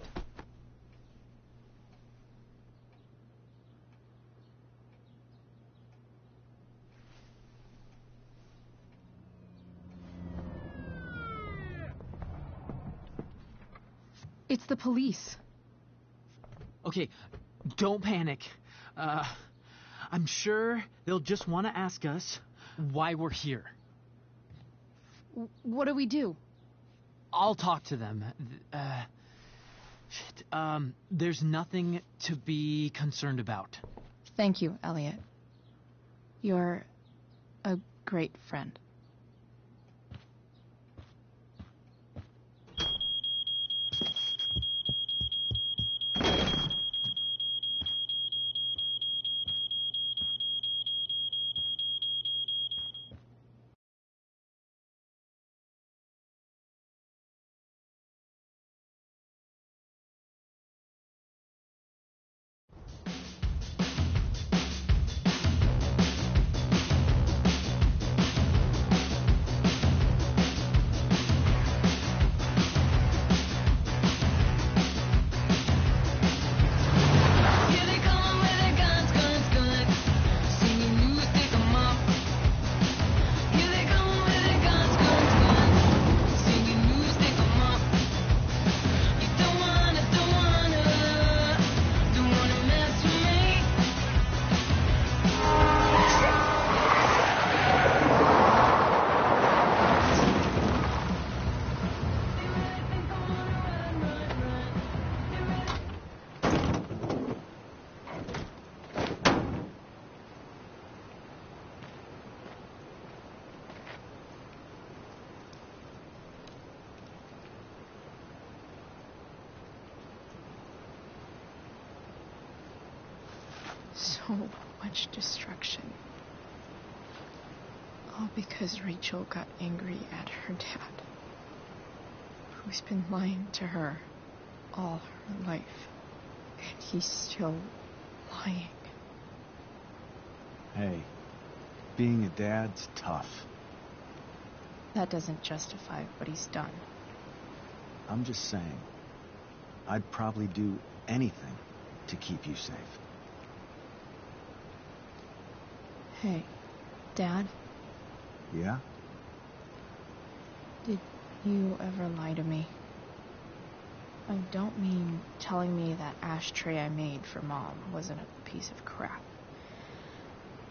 It's the police. Okay, don't panic. I'm sure they'll just want to ask us why we're here. What do we do? I'll talk to them. There's nothing to be concerned about. Thank you, Elliot. You're a great friend. so much destruction. All because Rachel got angry at her dad, who's been lying to her all her life. And he's still lying. Hey, being a dad's tough. That doesn't justify what he's done. I'm just saying, I'd probably do anything to keep you safe. Hey, Dad? Yeah? Did you ever lie to me? I don't mean telling me that ashtray I made for Mom wasn't a piece of crap.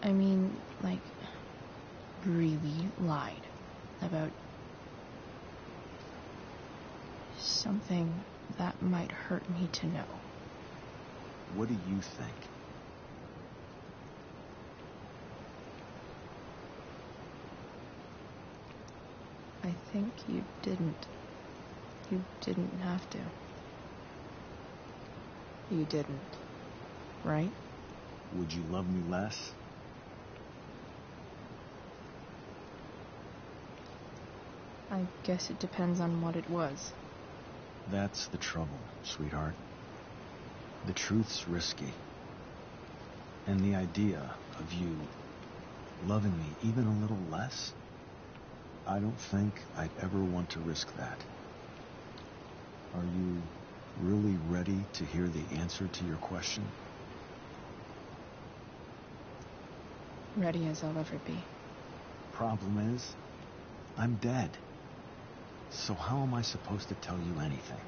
I mean, like, really lied about something that might hurt me to know. What do you think? I think you didn't. You didn't have to. You didn't, right? Would you love me less? I guess it depends on what it was. That's the trouble, sweetheart. The truth's risky. And the idea of you loving me even a little less, I don't think I'd ever want to risk that. Are you really ready to hear the answer to your question? Ready as I'll ever be. Problem is, I'm dead. So how am I supposed to tell you anything?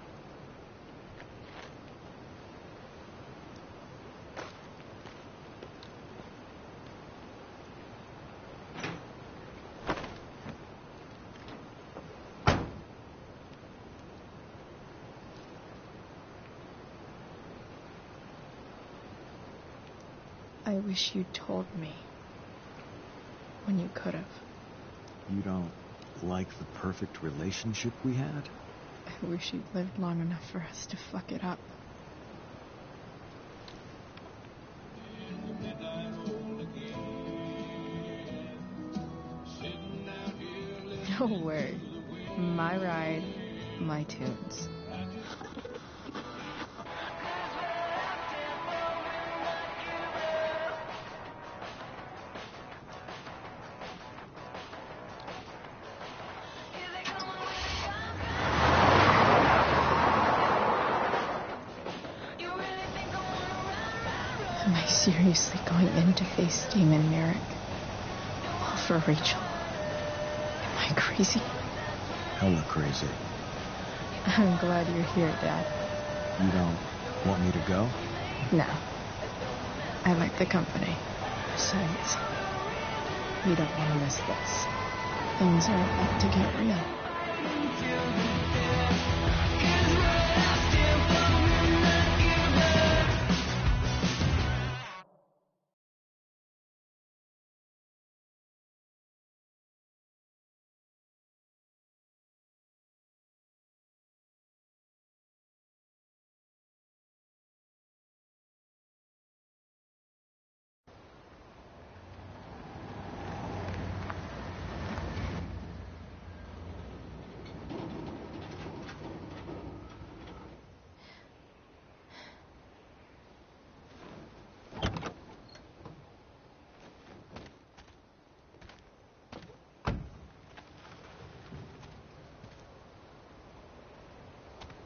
I wish you'd told me when you could have. You don't like the perfect relationship we had? I wish you'd lived long enough for us to fuck it up. Don't worry. My ride, my tunes. Am I seriously going in to face Damon Merrick? All for Rachel? Am I crazy? Hella crazy. I'm glad you're here, Dad. You don't want me to go? No. I like the company. Besides, we don't want to miss this. Things are about to get real.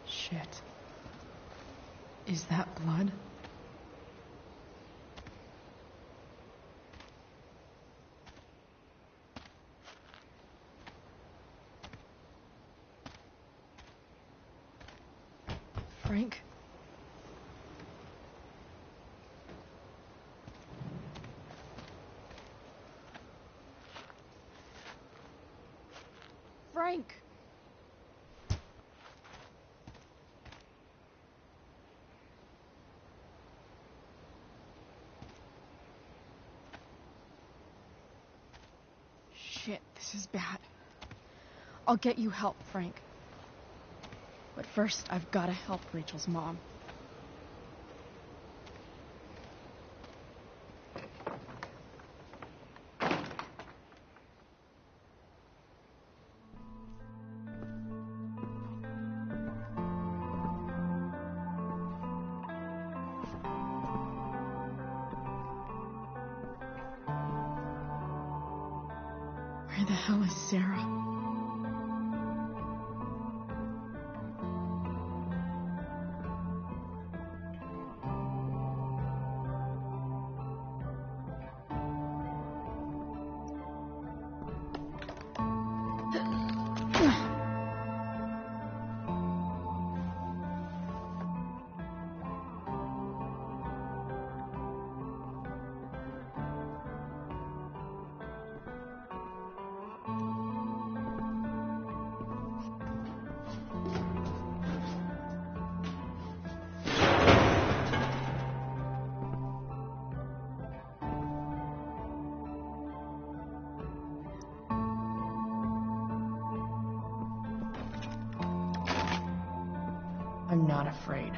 Shit. Is that blood? Frank? Frank! Shit, this is bad. I'll get you help, Frank. But first, I've got to help Rachel's mom. Where the hell is Sarah? I'm not afraid.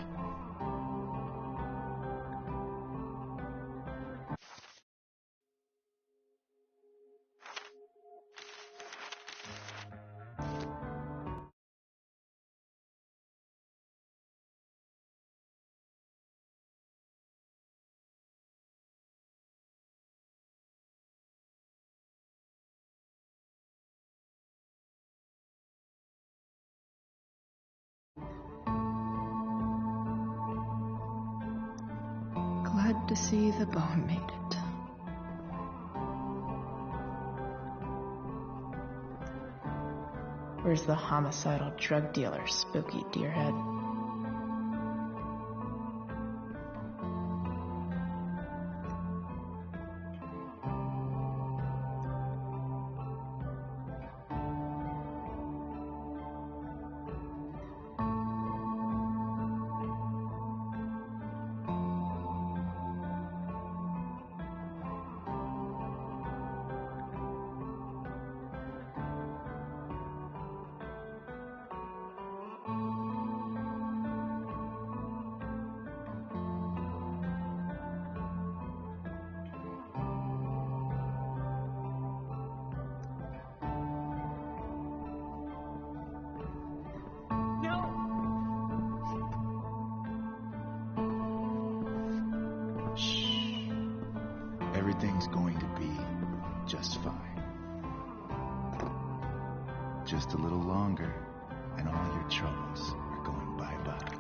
Glad to see the bone made it. Where's the homicidal drug dealer, Spooky Deerhead? Everything's going to be just fine. Just a little longer, and all your troubles are going bye-bye.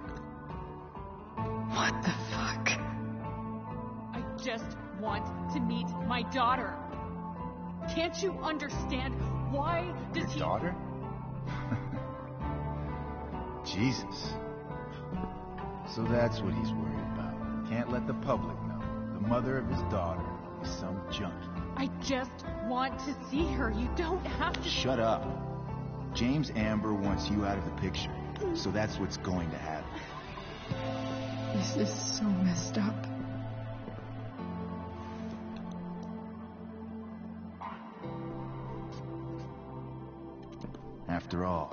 What the fuck? I just want to meet my daughter. Can't you understand? Why does Your he... daughter? Jesus. So that's what he's worried about. Can't let the public know. The mother of his daughter is some junkie. I just want to see her. You don't have to... Shut up. James Amber wants you out of the picture. So that's what's going to happen. This is so messed up. After all,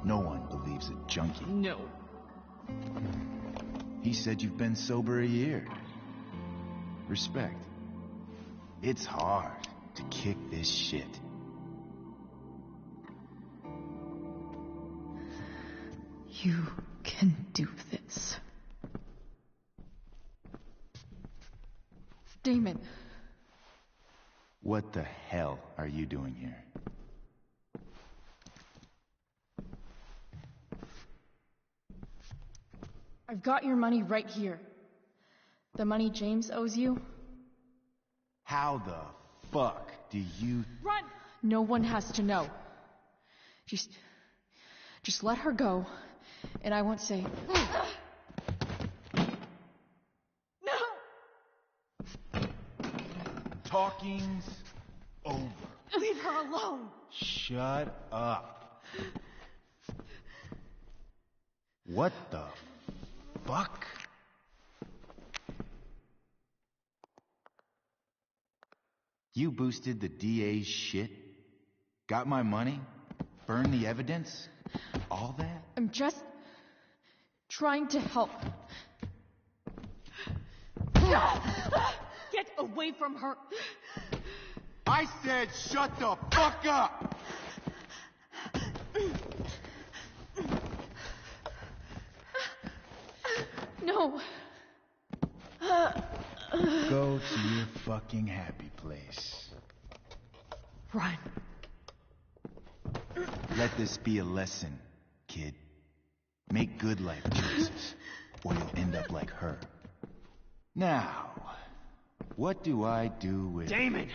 no one believes a junkie. No. He said you've been sober a year. Respect. It's hard to kick this shit. You can do this. Damon. What the hell are you doing here? I've got your money right here. The money James owes you. How the fuck do you... Run! No one has to know. Just let her go, and I won't say... No! Talking's over. Leave her alone! Shut up. What the fuck? You boosted the DA's shit? Got my money? Burned the evidence? All that? I'm just trying to help. Get away from her! I said shut the fuck up! No. Go to your fucking happy place. Run. Let this be a lesson, kid. Make good life choices, or you'll end up like her. Now, what do I do with... Damon!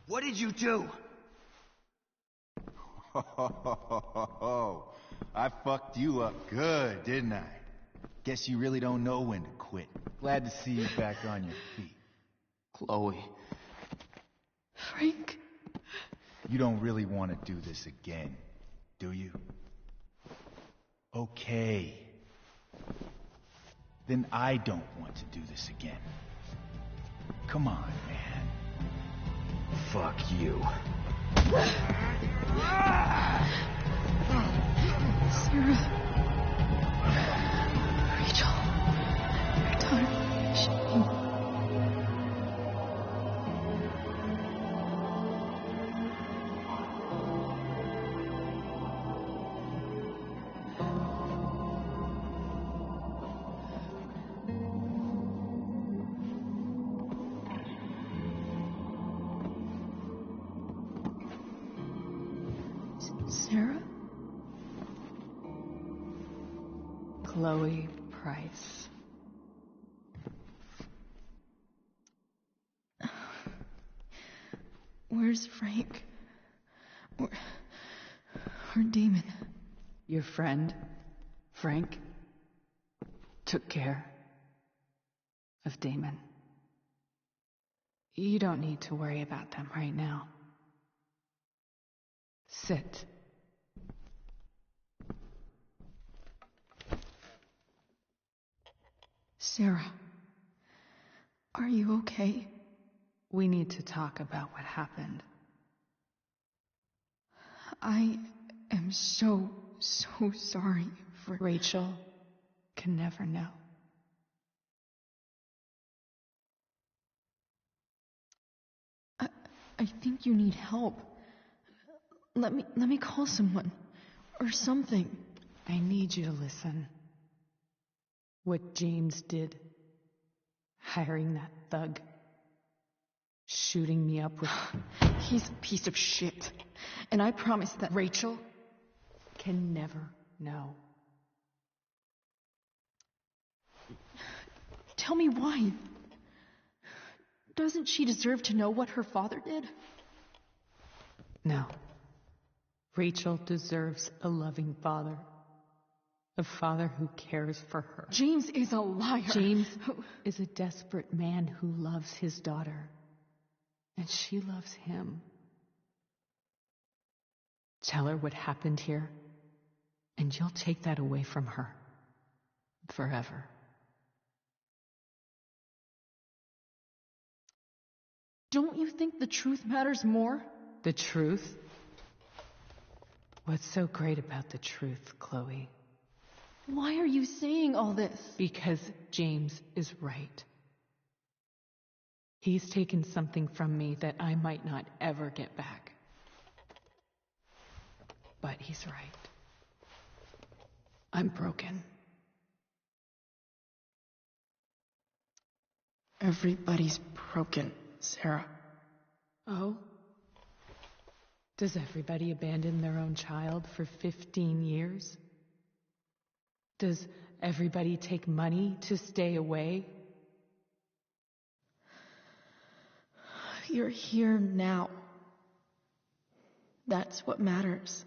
What did you do? I fucked you up good, didn't I? Guess you really don't know when to quit. Glad to see you back on your feet. Chloe. Frank. You don't really want to do this again, do you? Okay. Then I don't want to do this again. Come on, man. Fuck you. Sarah. Rachel. Your daughter. Sarah? Chloe Price. Where's Frank? Or Damon? Your friend, Frank, took care of Damon. You don't need to worry about them right now. Sit. Sarah, are you okay? We need to talk about what happened. I am so sorry for... Rachel can never know. I think you need help. Let me call someone. Or something. I need you to listen. What James did. Hiring that thug. Shooting me up with... He's a piece of shit. And I promise that... Rachel can never know. Tell me why. Doesn't she deserve to know what her father did? No. Rachel deserves a loving father. A father who cares for her. James is a liar. James is a desperate man who loves his daughter. And she loves him. Tell her what happened here, and you'll take that away from her. Forever. Don't you think the truth matters more? The truth? What's so great about the truth, Chloe? Why are you saying all this? Because James is right. He's taken something from me that I might not ever get back. But he's right. I'm broken. Everybody's broken, Sarah. Oh? Does everybody abandon their own child for 15 years? Does everybody take money to stay away? You're here now. That's what matters.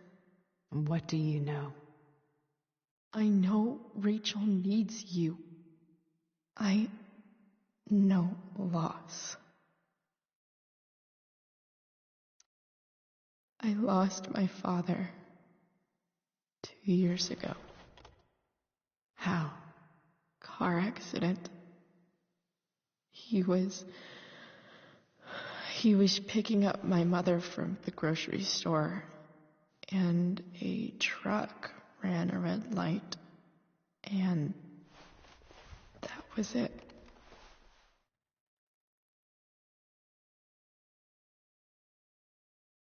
What do you know? I know Rachel needs you. I know loss. I lost my father 2 years ago. How? Car accident. He was picking up my mother from the grocery store, and a truck ran a red light, and that was it.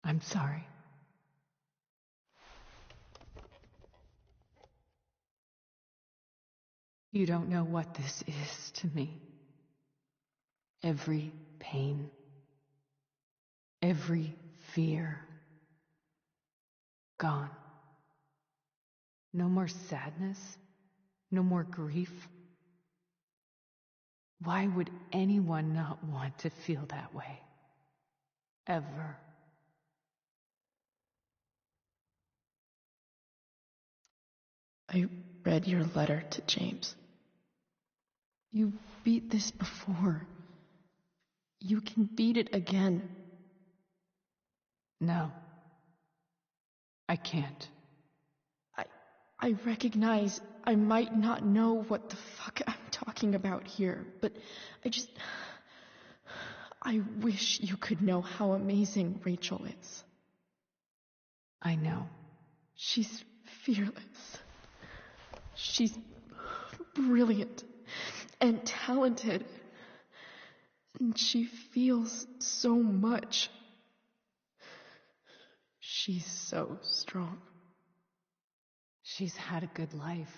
I'm sorry. You don't know what this is to me. Every pain, Every fear gone. No more sadness, no more grief. Why would anyone not want to feel that way? Ever. I read your letter to James. You beat this before. You can beat it again. No. I can't. I recognize I might not know what the fuck I'm talking about here, but I wish you could know how amazing Rachel is. I know. She's fearless. She's brilliant and talented. And she feels so much. She's so strong. She's had a good life.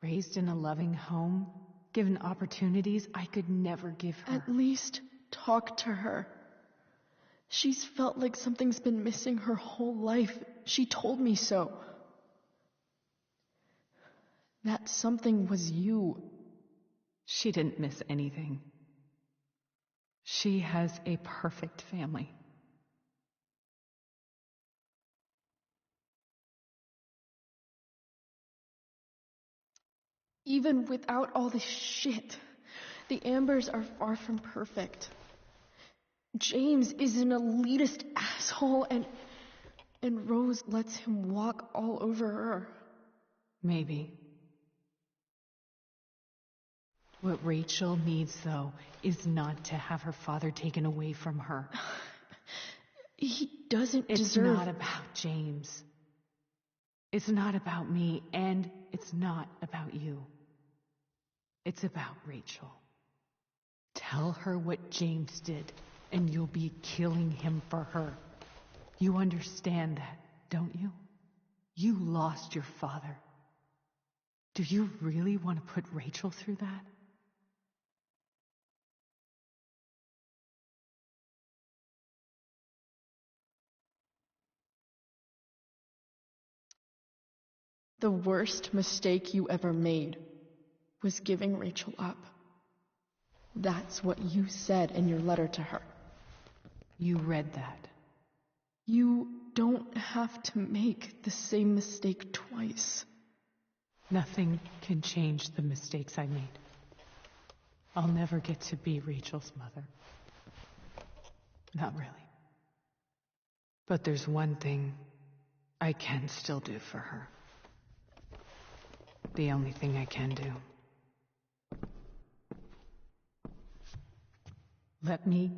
Raised in a loving home, given opportunities I could never give her. At least talk to her. She's felt like something's been missing her whole life. She told me so. That something was you. She didn't miss anything. She has a perfect family. Even without all this shit, the Ambers are far from perfect. James is an elitist asshole, and Rose lets him walk all over her. Maybe. What Rachel needs, though, is not to have her father taken away from her. He doesn't deserve... It's not about James. It's not about me, and it's not about you. It's about Rachel. Tell her what James did, and you'll be killing him for her. You understand that, don't you? You lost your father. Do you really want to put Rachel through that? The worst mistake you ever made was giving Rachel up. That's what you said in your letter to her. You read that. You don't have to make the same mistake twice. Nothing can change the mistakes I made. I'll never get to be Rachel's mother. Not really. But there's one thing I can still do for her. The only thing I can do. Let me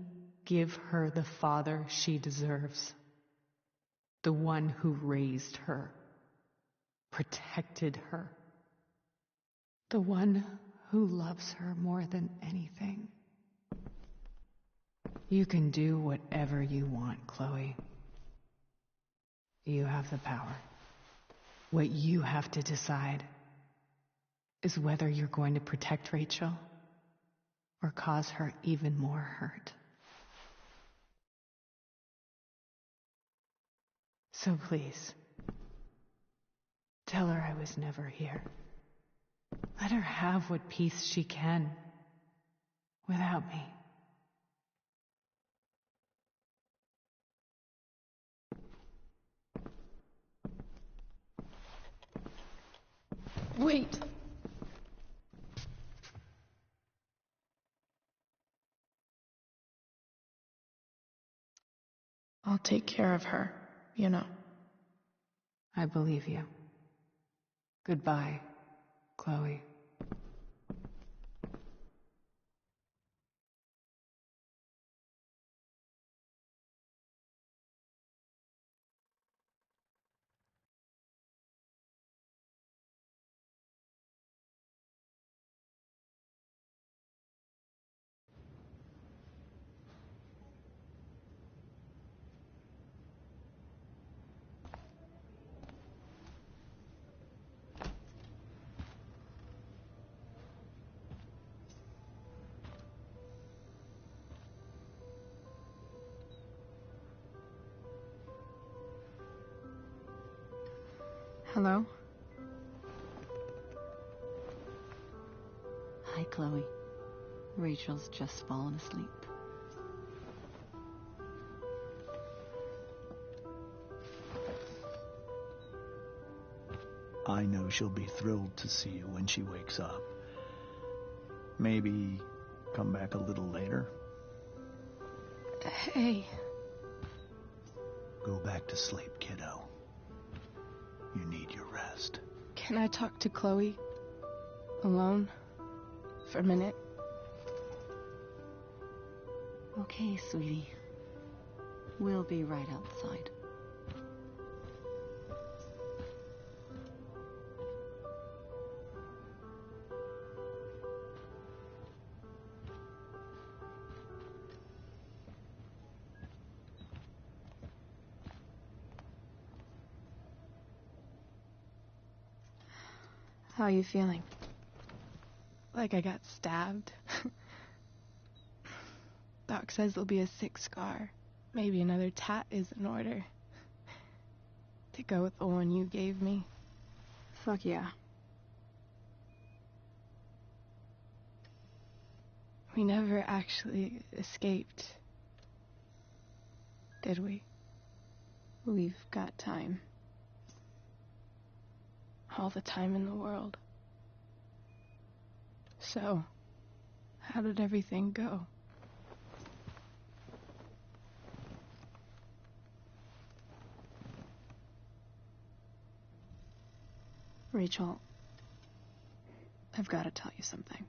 give her the father she deserves. The one who raised her, protected her. The one who loves her more than anything. You can do whatever you want, Chloe. You have the power. What you have to decide is whether you're going to protect Rachel or cause her even more hurt. So please, tell her I was never here. Let her have what peace she can without me. Wait. I'll take care of her, you know. I believe you. Goodbye, Chloe. Hello? Hi, Chloe. Rachel's just fallen asleep. I know she'll be thrilled to see you when she wakes up. Maybe come back a little later. Hey. Go back to sleep, kiddo. You need your rest. Can I talk to Chloe? Alone? For a minute? Okay, sweetie. We'll be right outside. How are you feeling? Like I got stabbed? Doc says there'll be a 6 scar. Maybe another tat is in order. To go with the one you gave me. Fuck yeah. We never actually escaped. Did we? We've got time. All the time in the world. So, how did everything go? Rachel, I've got to tell you something.